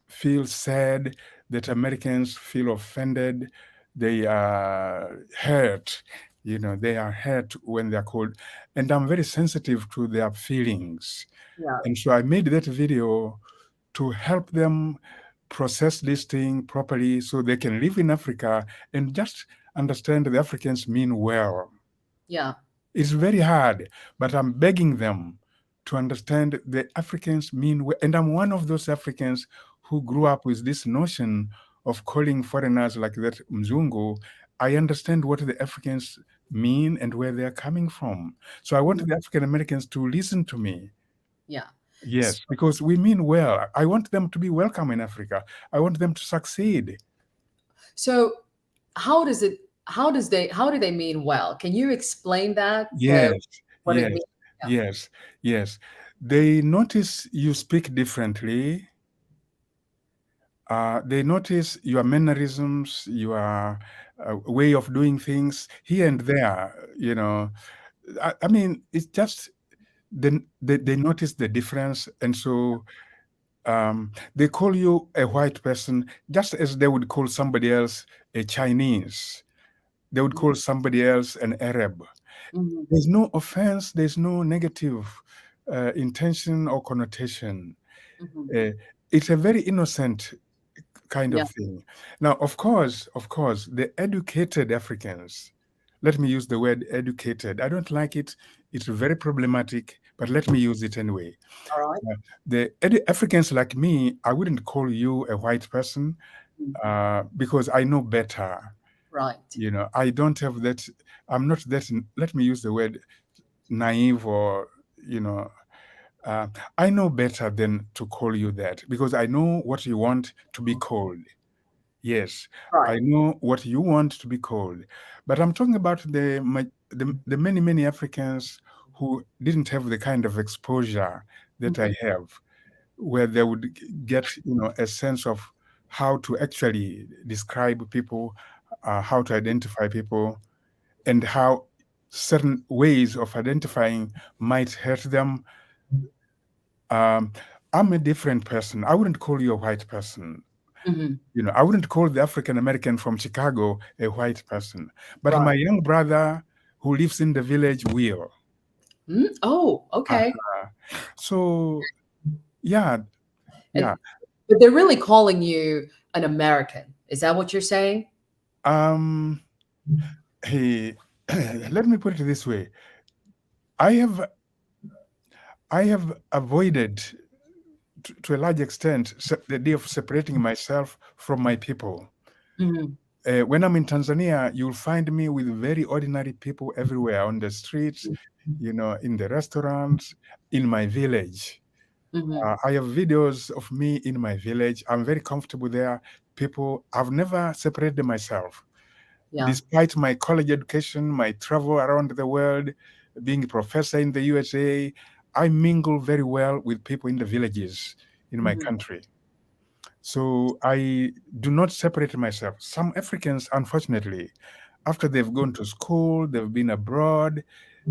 feel sad that Americans feel offended. They are hurt, you know, they are hurt when they're called, and I'm very sensitive to their feelings. Yeah. And so I made that video to help them process this thing properly so they can live in Africa and just understand the Africans mean well. Yeah. It's very hard, but I'm begging them to understand the Africans mean well. And I'm one of those Africans who grew up with this notion of calling foreigners like that Mzungu. I understand what the Africans mean and where they're coming from. So I want the African Americans to listen to me. Yeah. Yes, because we mean well. I want them to be welcome in Africa. I want them to succeed. So how do they mean well? Can you explain that? Yes, what it yes, means? Yeah. yes, yes. They notice you speak differently. They notice your mannerisms, your way of doing things here and there, you know. I mean, it's just they notice the difference, and so they call you a white person just as they would call somebody else a Chinese. They would call somebody else an Arab. There's no offense, there's no negative intention or connotation. It's a very innocent kind of thing. Now, of course, the educated Africans, let me use the word educated. I don't like it. It's very problematic, but let me use it anyway. All right. The Africans like me, I wouldn't call you a white person because I know better. Right. You know, I don't have that. I'm not that. Let me use the word naive or, you know, I know better than to call you that because I know what you want to be called. Yes, Right. I know what you want to be called. But I'm talking about the many Africans who didn't have the kind of exposure that I have, where they would get, you know, a sense of how to actually describe people, how to identify people, and how certain ways of identifying might hurt them. I'm a different person. I wouldn't call you a white person. You know, I wouldn't call the African American from Chicago a white person, but my young brother who lives in the village will. Oh, okay. So, yeah. But they're really calling you an American. Is that what you're saying? Hey, let me put it this way. I have avoided to a large extent the idea of separating myself from my people. When I'm in Tanzania, you'll find me with very ordinary people everywhere on the streets, you know, in the restaurants, in my village. I have videos of me in my village. I'm very comfortable there. People, I've never separated myself. Despite my college education, my travel around the world, being a professor in the USA, I mingle very well with people in the villages in my country. So I do not separate myself. Some Africans, unfortunately, after they've gone to school, they've been abroad,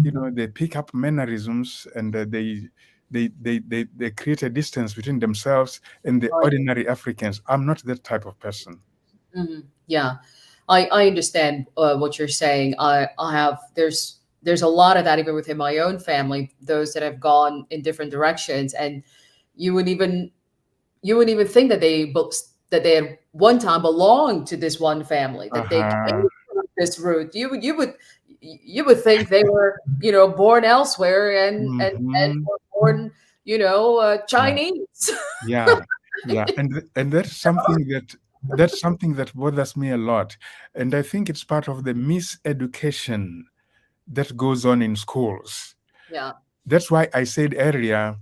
you know, they pick up mannerisms and they create a distance between themselves and the ordinary Africans. I'm not that type of person. Yeah, I understand what you're saying. There's a lot of that even within my own family, those that have gone in different directions, and you wouldn't even think that they had one time belonged to this one family, that they came from this route. You would think they were, you know, born elsewhere and were born, you know, Chinese. Yeah, and that's something that bothers me a lot, and I think it's part of the miseducation that goes on in schools. Yeah. That's why I said earlier,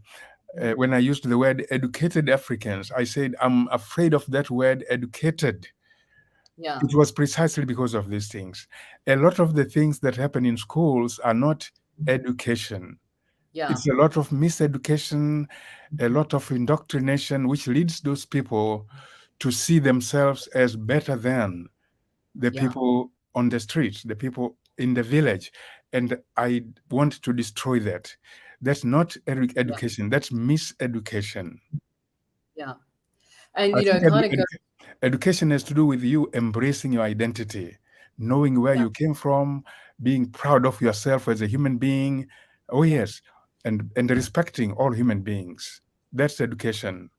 when I used the word educated Africans, I said I'm afraid of that word educated. Yeah. It was precisely because of these things. A lot of the things that happen in schools are not education. Yeah. It's a lot of miseducation, a lot of indoctrination, which leads those people to see themselves as better than the Yeah. people on the streets, the people in the village. And I want to destroy that. That's not education, that's miseducation. Yeah. And, I you know, think it kind of goes, education has to do with you embracing your identity, knowing where Yeah. you came from, being proud of yourself as a human being. Oh, yes. And respecting all human beings. That's education.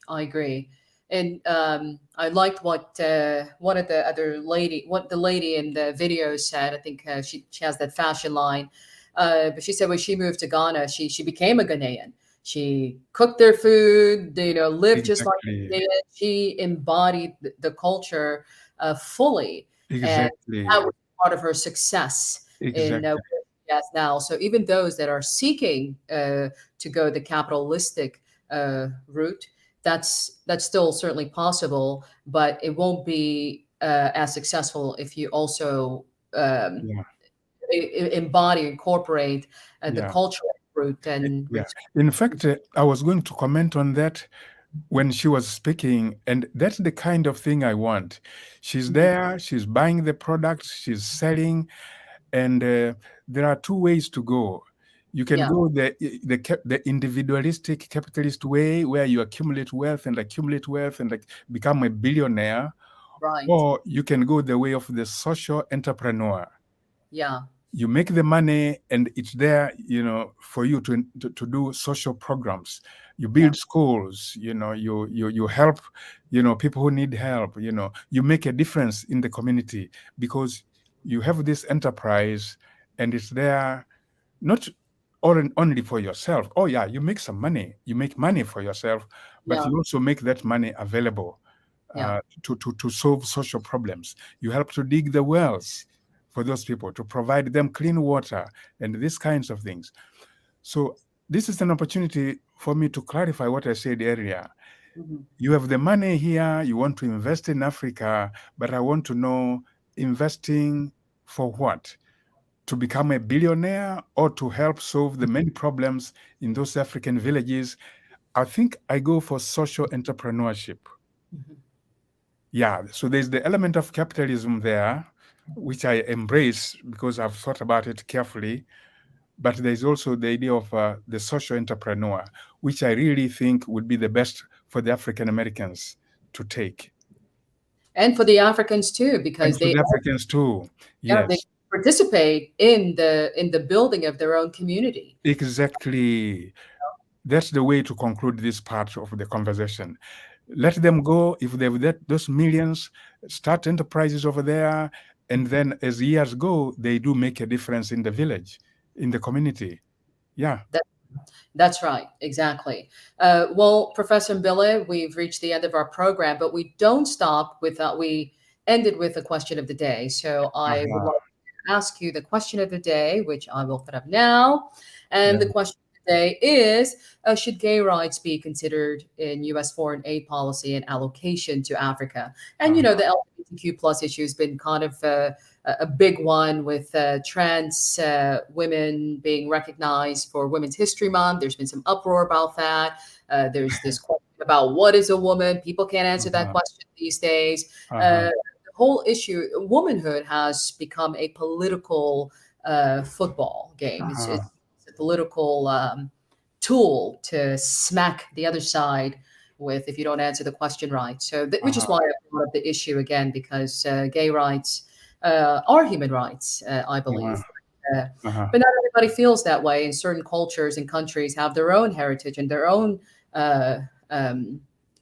I agree. And I liked what one of the other what the lady in the video said. I think she has that fashion line. But she said when she moved to Ghana, she became a Ghanaian. She cooked their food, you know, lived just like Exactly. they did. She embodied the culture fully. And Exactly. that was part of her success in Exactly. where she is now. So even those that are seeking to go the capitalistic route, that's still certainly possible, but it won't be as successful if you also Yeah. embody, incorporate the Yeah. cultural root and Yeah. In fact, I was going to comment on that when she was speaking, and that's the kind of thing I want. She's there, she's buying the products, she's selling, and there are two ways to go. You can Yeah. go the individualistic capitalist way, where you accumulate wealth and like become a billionaire, Right. or you can go the way of the social entrepreneur. Yeah. You make the money and it's there, you know, for you to do social programs. You build schools, you know, you help, you know, people who need help, you know, you make a difference in the community because you have this enterprise and it's there not only for yourself. Oh yeah, you make some money, you make money for yourself, but Yeah. you also make that money available Yeah. to solve social problems. You help to dig the wells for those people, to provide them clean water and these kinds of things. So this is an opportunity for me to clarify what I said earlier. Mhm. You have the money here, you want to invest in Africa, but I want to know, investing for what? To become a billionaire or to help solve the many problems in those African villages? I think I go for social entrepreneurship. Mhm. Yeah, so there's the element of capitalism there, which I embrace because I've thought about it carefully. But there's also the idea of the social entrepreneur, which I really think would be the best for the African Americans to take. And for the Africans too, And because for the Africans too. yeah, they Yes, participate in the building of their own community. exactly. That's the way to conclude this part of the conversation. Let them go. If they've those millions, start enterprises over there. And then as years go, they do make a difference in the village, in the community. Yeah. That's right, exactly. Well, Professor Mbele, we've reached the end of our program, but we don't stop without we ended with a question of the day. So I would like to ask you the question of the day, which I will put up now. And the question of the day is, should gay rights be considered in U.S. foreign aid policy and allocation to Africa? And, you know, the LGBTQ plus issue has been kind of a big one with trans women being recognized for Women's History Month. There's been some uproar about that. There's this question about what is a woman. People can't answer that question these days. The whole issue, womanhood has become a political football game. It's a political tool to smack the other side with if you don't answer the question right. So, which is why I brought up the issue again, because gay rights are human rights, I believe. But not everybody feels that way, and certain cultures and countries have their own heritage and their own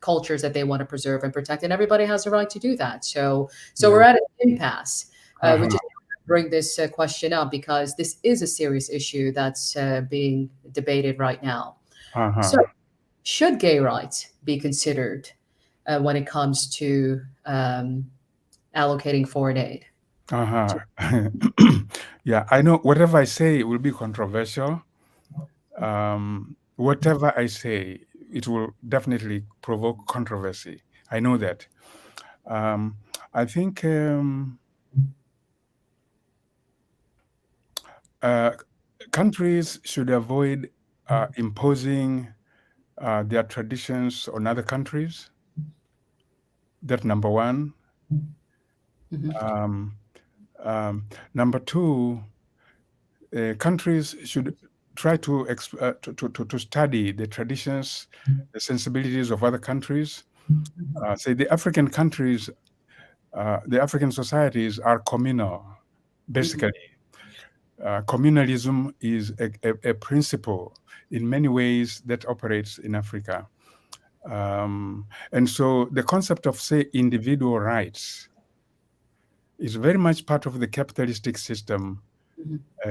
cultures that they want to preserve and protect, and everybody has a right to do that. So we're at an impasse, which is bring this question up because this is a serious issue that's being debated right now. So, should gay rights be considered when it comes to allocating foreign aid? Yeah, I know whatever I say will be controversial, whatever I say, it will definitely provoke controversy. I know that. I think countries should avoid imposing their traditions on other countries. That's number one. Number two, countries should try to study the traditions, the sensibilities of other countries. Say the African countries, the African societies are communal, basically. Communalism is a principle in many ways that operates in Africa. And so the concept of, say, individual rights is very much part of the capitalistic system,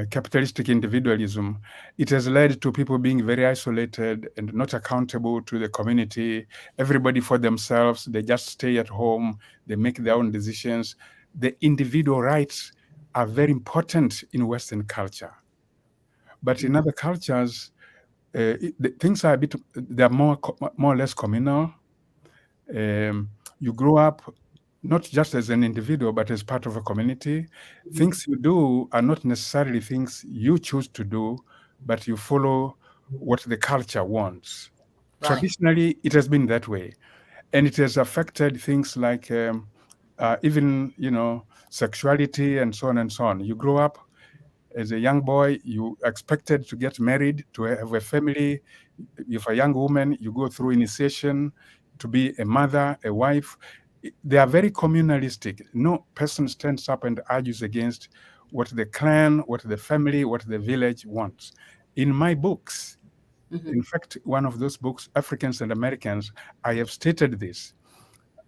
capitalistic individualism. It has led to people being very isolated and not accountable to the community, everybody for themselves. They just stay at home, they make their own decisions. The individual rights are very important in Western culture. But in other cultures, things are they're more or less communal. You grow up not just as an individual, but as part of a community. Things you do are not necessarily things you choose to do, but you follow what the culture wants. Right. Traditionally, it has been that way. And it has affected things like even, sexuality and so on and so on. You grow up as a young boy, you expected to get married, to have a family. If a young woman, you go through initiation to be a mother, a wife. They are very communalistic. No person stands up and argues against what the clan, what the family, what the village wants. In my books, in fact, one of those books, Africans and Americans, I have stated this.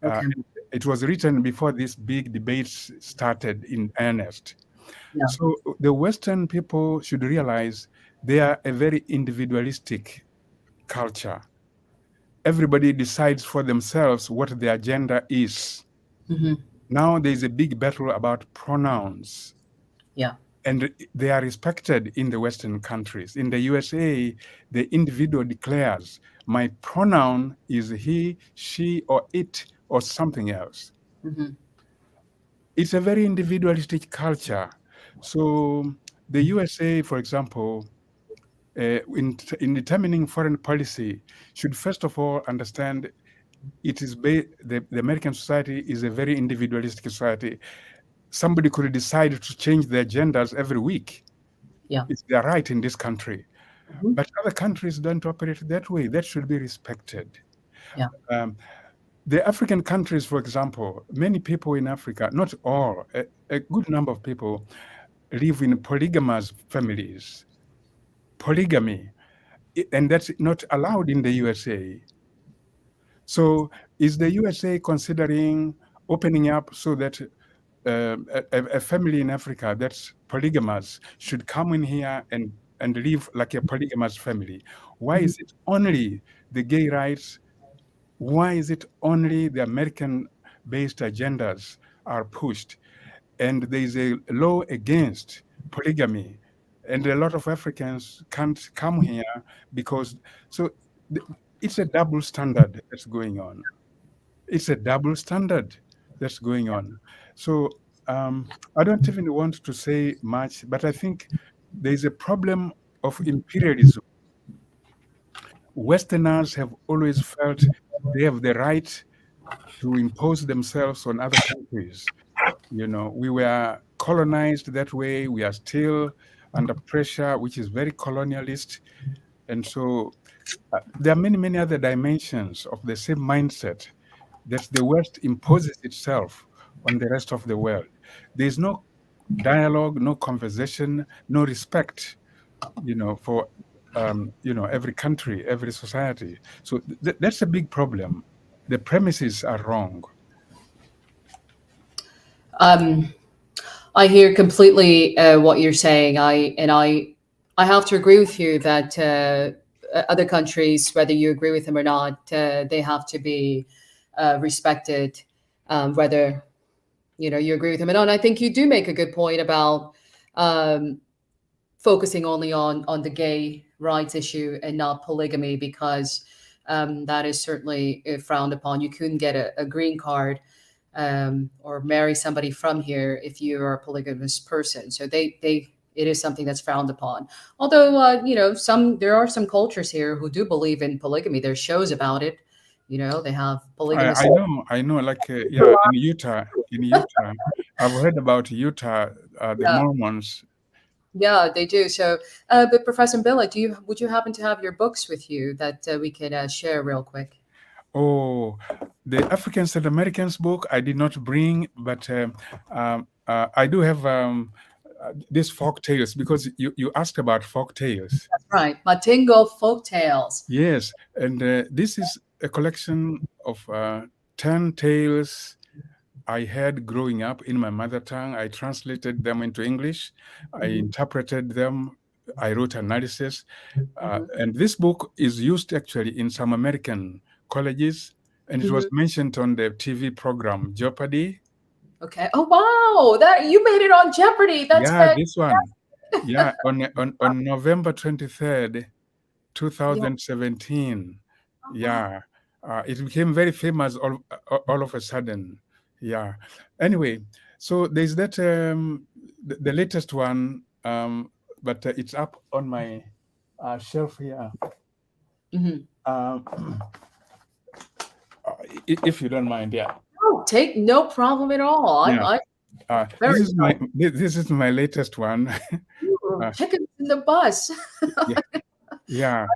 Okay. It was written before these big debates started in earnest. Yeah. So the Western people should realize they are a very individualistic culture. Everybody decides for themselves what their gender is. Now there's a big battle about pronouns. Yeah. And they are respected in the Western countries. In the USA, the individual declares, my pronoun is he, she, or it, or something else. It's a very individualistic culture. So the USA, for example, in determining foreign policy, should first of all understand it is the American society is a very individualistic society. Somebody could decide to change their genders every week. Yeah. It's their right in this country. But other countries don't operate that way. That should be respected. Yeah. The African countries, for example, many people in Africa, not all, a good number of people live in polygamous families. Polygamy, and that's not allowed in the USA. So is the USA considering opening up so that a family in Africa that's polygamous should come in here and live like a polygamous family? Why is it only the gay rights? Why is it only the American-based agendas are pushed? And there is a law against polygamy. And a lot of Africans can't come here because, so it's a double standard that's going on. It's a double standard that's going on. So I don't even want to say much, but I think there's a problem of imperialism. Westerners have always felt they have the right to impose themselves on other countries. We were colonized that way. We are still under pressure, which is very colonialist. And so there are many, many other dimensions of the same mindset that the West imposes itself on the rest of the world. There's no dialogue, no conversation, no respect, for every country, every society. So that's a big problem. The premises are wrong. I hear completely what you're saying. I have to agree with you that other countries, whether you agree with them or not, they have to be respected, whether you agree with them or not. And I think you do make a good point about focusing only on the gay rights issue and not polygamy, because that is certainly frowned upon. You couldn't get a green card or marry somebody from here if you are a polygamous person. So it is something that's frowned upon. Although, there are some cultures here who do believe in polygamy. There's shows about it. They have polygamous. I know, like, yeah, in Utah, I've heard about Utah, the Yeah. Mormons. Yeah, they do. So, but Professor Mbele, would you happen to have your books with you that we could share real quick? Oh, the Africans and Americans book I did not bring, but I do have these folk tales, because you asked about folk tales. That's right, Matingo folk tales. Yes, and this is a collection of 10 tales I had growing up in my mother tongue. I translated them into English. I interpreted them. I wrote analysis. And this book is used actually in some American colleges, and it was mentioned on the TV program Jeopardy. Okay. Oh wow, that you made it on Jeopardy. That's yeah, this one. Yeah, on November 23rd, 2017. Yeah, it became very famous all of a sudden. Yeah. Anyway, so there's that the latest one, but it's up on my shelf here. If you don't mind, yeah. Oh, take no problem at all. Yeah. This is my latest one. Chickens in the bus. Yeah.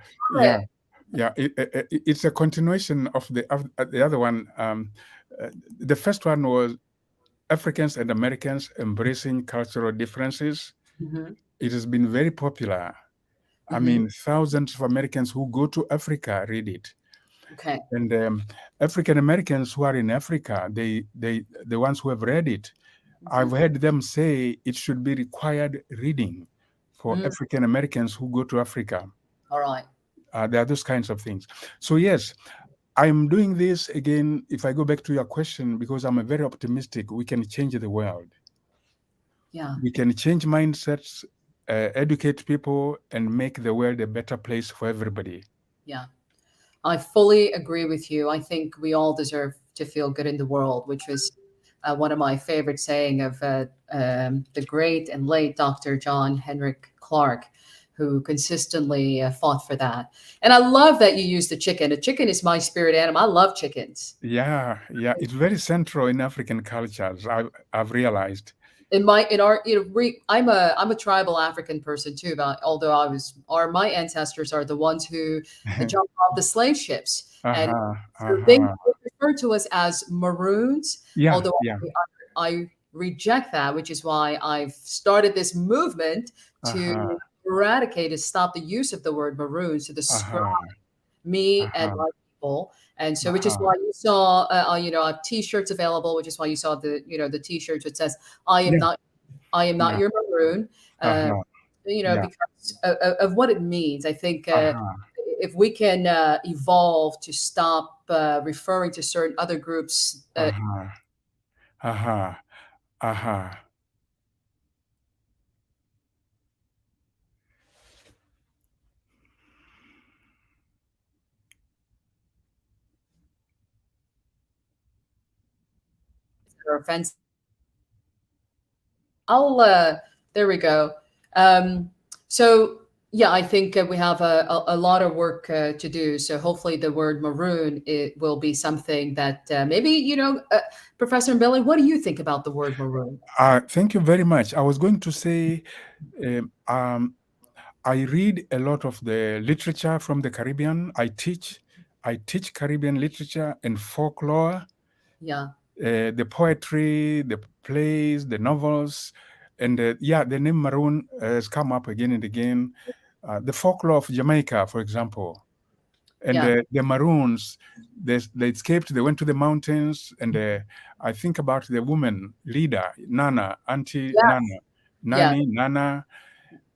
It's a continuation of the other one. The first one was Africans and Americans embracing cultural differences. It has been very popular. I mean, thousands of Americans who go to Africa read it. Okay. And African Americans who are in Africa, the ones who have read it, I've heard them say it should be required reading for African Americans who go to Africa. All right. There are those kinds of things. So yes, I'm doing this again, if I go back to your question, because I'm very optimistic. We can change the world. Yeah. We can change mindsets, educate people, and make the world a better place for everybody. Yeah. I fully agree with you. I think we all deserve to feel good in the world, which was one of my favorite saying of the great and late Dr. John Henrik Clarke, who consistently fought for that. And I love that you use the chicken. A chicken is my spirit animal. I love chickens. Yeah. It's very central in African cultures, I've realized. I'm a tribal African person too, although my ancestors are the ones who jumped off the slave ships. And they refer to us as maroons. Yeah, although I reject that, which is why I've started this movement to eradicate and stop the use of the word maroons to describe me and my people. And so, which is why you saw, I have T-shirts available, which is why you saw the T-shirts that says, I am not your maroon, because of what it means. I think if we can evolve to stop referring to certain other groups. Or offensive. There we go. So yeah, I think we have a lot of work to do. So hopefully the word maroon, it will be something that maybe, Professor Mbele, what do you think about the word maroon? Thank you very much. I was going to say, I read a lot of the literature from the Caribbean. I teach Caribbean literature and folklore. Yeah. The poetry, the plays, the novels, and the name maroon has come up again and again. The folklore of Jamaica, for example, and the Maroons, they escaped. They went to the mountains, and I think about the woman leader, Nana, Auntie Nana, Nana,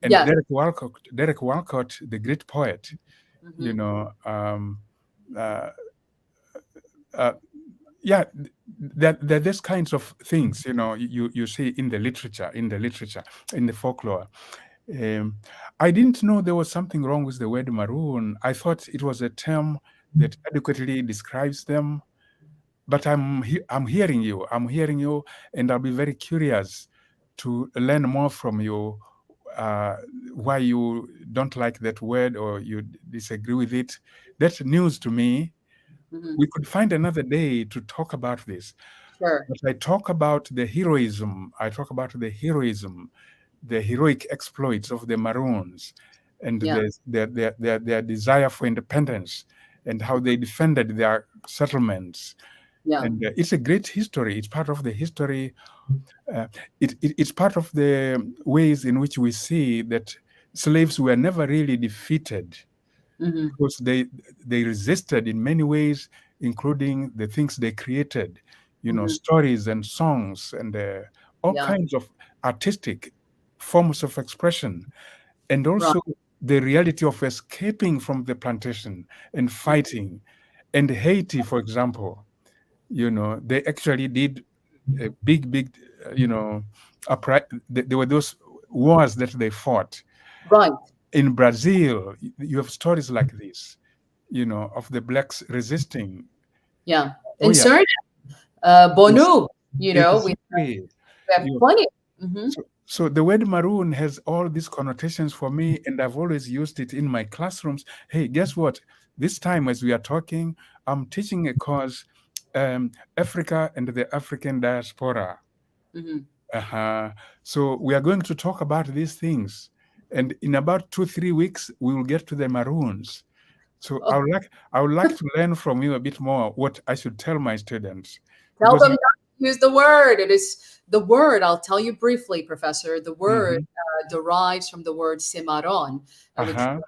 and Derek Walcott, the great poet. There's kinds of things, you see in the literature, in the folklore. I didn't know there was something wrong with the word maroon. I thought it was a term that adequately describes them. But I'm hearing you. I'm hearing you, and I'll be very curious to learn more from you. Why you don't like that word or you disagree with it? That's news to me. We could find another day to talk about this. Sure. But I talk about the heroism. I talk about the heroism, the heroic exploits of the Maroons, and Yeah. their desire for independence, and how they defended their settlements. Yeah. And it's a great history. It's part of the history. It's part of the ways in which we see that slaves were never really defeated, because they resisted in many ways, including the things they created, stories and songs and all Yeah. kinds of artistic forms of expression, and Right. also the reality of escaping from the plantation and fighting. And Haiti, for example, they actually did a big, there were those wars that they fought. Right. In Brazil, you have stories like this, of the blacks resisting. Yeah. Oh, In yeah. Suriname, Bonu, we Exactly. have plenty. So the word maroon has all these connotations for me, and I've always used it in my classrooms. Hey, guess what? This time, as we are talking, I'm teaching a course, Africa and the African diaspora. So we are going to talk about these things, and in about 2-3 weeks, we will get to the Maroons. So I would like to learn from you a bit more what I should tell my students. Tell Because them not to use the word. It is the word. I'll tell you briefly, Professor. The word derives from the word cimarron, which is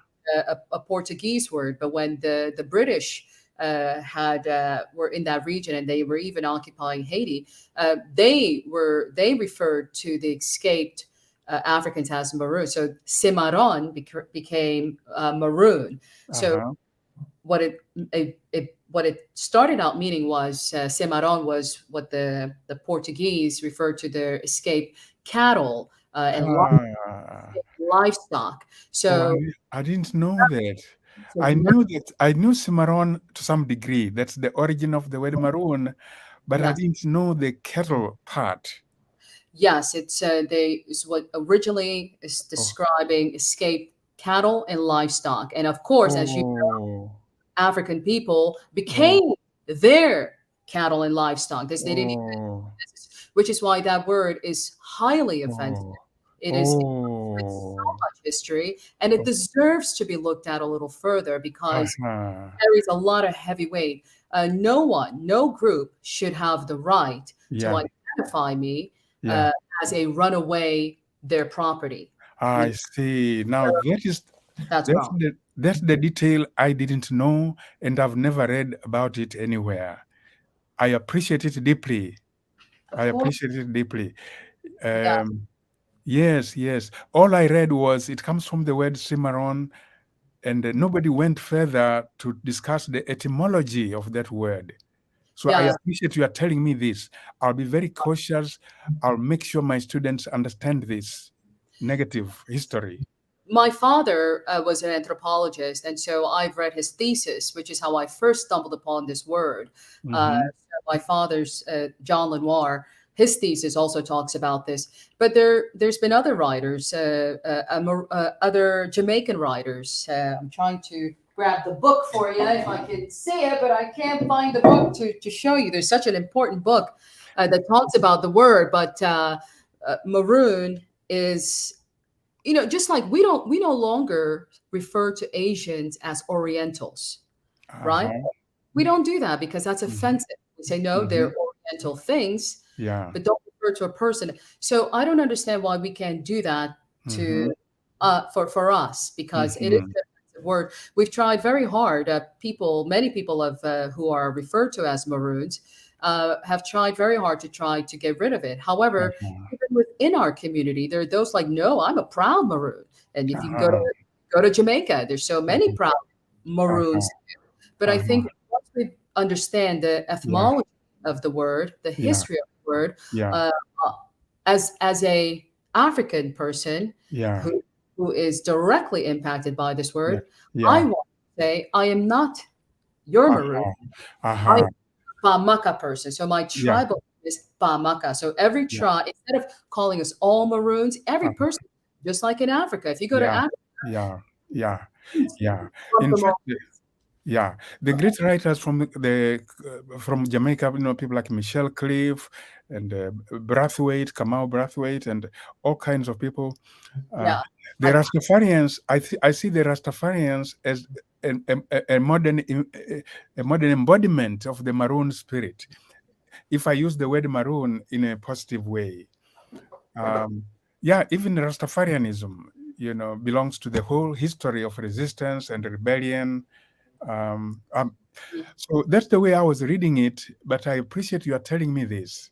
a Portuguese word. But when the British were in that region and they were even occupying Haiti, they referred to the escaped Africans as maroon. So cimarron became maroon. So what it started out meaning was cimarron was what the Portuguese referred to their escaped cattle and livestock. So I didn't know that. I knew cimarron to some degree. That's the origin of the word maroon, but I didn't know the cattle part. Yes, it's what originally is describing escaped cattle and livestock, and of course, as you know, African people became their cattle and livestock. They didn't even, which is why that word is highly offensive. It is so much history, and it deserves to be looked at a little further because there is a lot of heavy weight. No group should have the right to identify me as a runaway their property. I see. Now That's wrong. That's the detail I didn't know, and I've never read about it anywhere. I appreciate it deeply. Yes. All I read was it comes from the word cimarron, and nobody went further to discuss the etymology of that word. So I appreciate you are telling me this. I'll be very cautious. I'll make sure my students understand this negative history. My father was an anthropologist, and so I've read his thesis, which is how I first stumbled upon this word. My father's John Lenoir, his thesis also talks about this. But there's been other writers, other Jamaican writers. I'm trying to grab the book for you if I can see it, but I can't find the book to show you. There's such an important book that talks about the word, but maroon is, just like we no longer refer to Asians as Orientals, right? We don't do that because that's offensive. We say, no, they're Oriental things, but don't refer to a person. So I don't understand why we can't do that for us, because it is an offensive word. We've tried very hard. Many people who are referred to as Maroons have tried very hard to get rid of it. However, even within our community, there are those like, no, I'm a proud Maroon. And if you go to Jamaica, there's so many proud Maroons. But I think once we understand the etymology of the word, the history of the word, as a African person who who is directly impacted by this Yeah. word, Yeah. I want to say I am not your maroon. Uh-huh. I'm a Pamaka person. So my Yeah. tribal is Pamaka. So every Yeah. tribe, instead of calling us all maroons, every Uh-huh. person, just like in Africa, if you go to Yeah. Africa, Yeah. Yeah. Yeah. lump In them all. fact, yeah, the great writers from Jamaica, people like Michelle Cliff and Brathwaite, Kamau Brathwaite, and all kinds of people. Yeah. The Rastafarians, I see the Rastafarians as a modern embodiment of the maroon spirit. If I use the word maroon in a positive way, yeah, even Rastafarianism, belongs to the whole history of resistance and rebellion. So that's the way I was reading it, but I appreciate you are telling me this.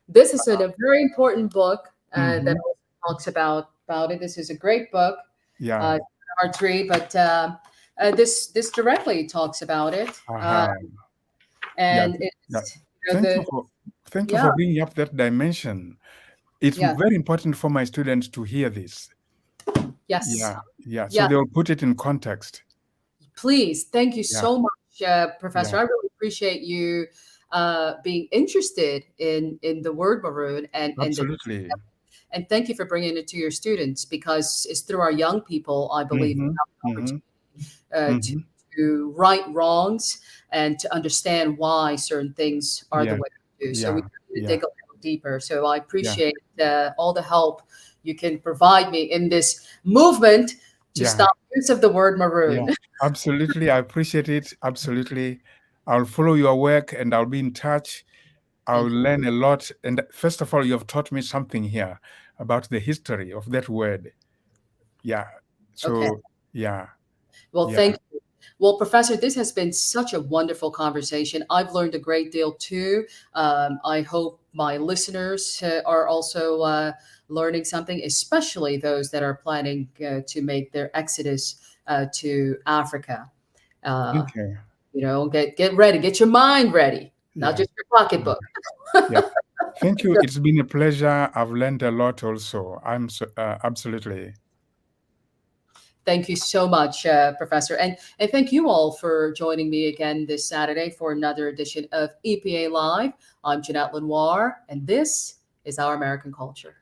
This is a very important book that Mhm. also talks about it. This is a great book. Yeah. Hard to read, but this directly talks about it. Uh-huh. And Yeah. it's Thank you for bringing up that dimension. It's Yeah. very important for my students to hear this. Yes. Yeah. So Yeah. they'll put it in context. Please. Thank you Yeah. so much, Professor. Yeah. I really appreciate you being interested in the word maroon Absolutely. and thank you for bringing it to your students, because it's through our young people, I believe, Mhm. we have an Mhm. opportunity Mhm. to right wrongs and to understand why certain things are the Yeah. way they do. So we Yeah. need to Yeah. dig a little deeper. So I Yeah. appreciate all the help you can provide me in this movement to Yeah. stop use of the word Yeah. maroon. Absolutely. I appreciate it. Absolutely. I'll follow your work and I'll be in touch. I'll Thank you. learn a lot. And first of all, you have taught me something here about the history of that word. Yeah. So, Okay. yeah. Well, Yeah. thank you. Well, Professor, this has been such a wonderful conversation. I've learned a great deal too. I hope my listeners are also learning something, especially those that are planning to make their exodus to Africa. Okay. Get ready, get your mind ready, not Yeah. just your pocketbook. Yeah. Thank you. It's been a pleasure. I've learned a lot also. I'm so, absolutely. Thank you so much, Professor. And thank you all for joining me again this Saturday for another edition of EPA Live. I'm Jeanette Lenoir, and this is Our American Culture.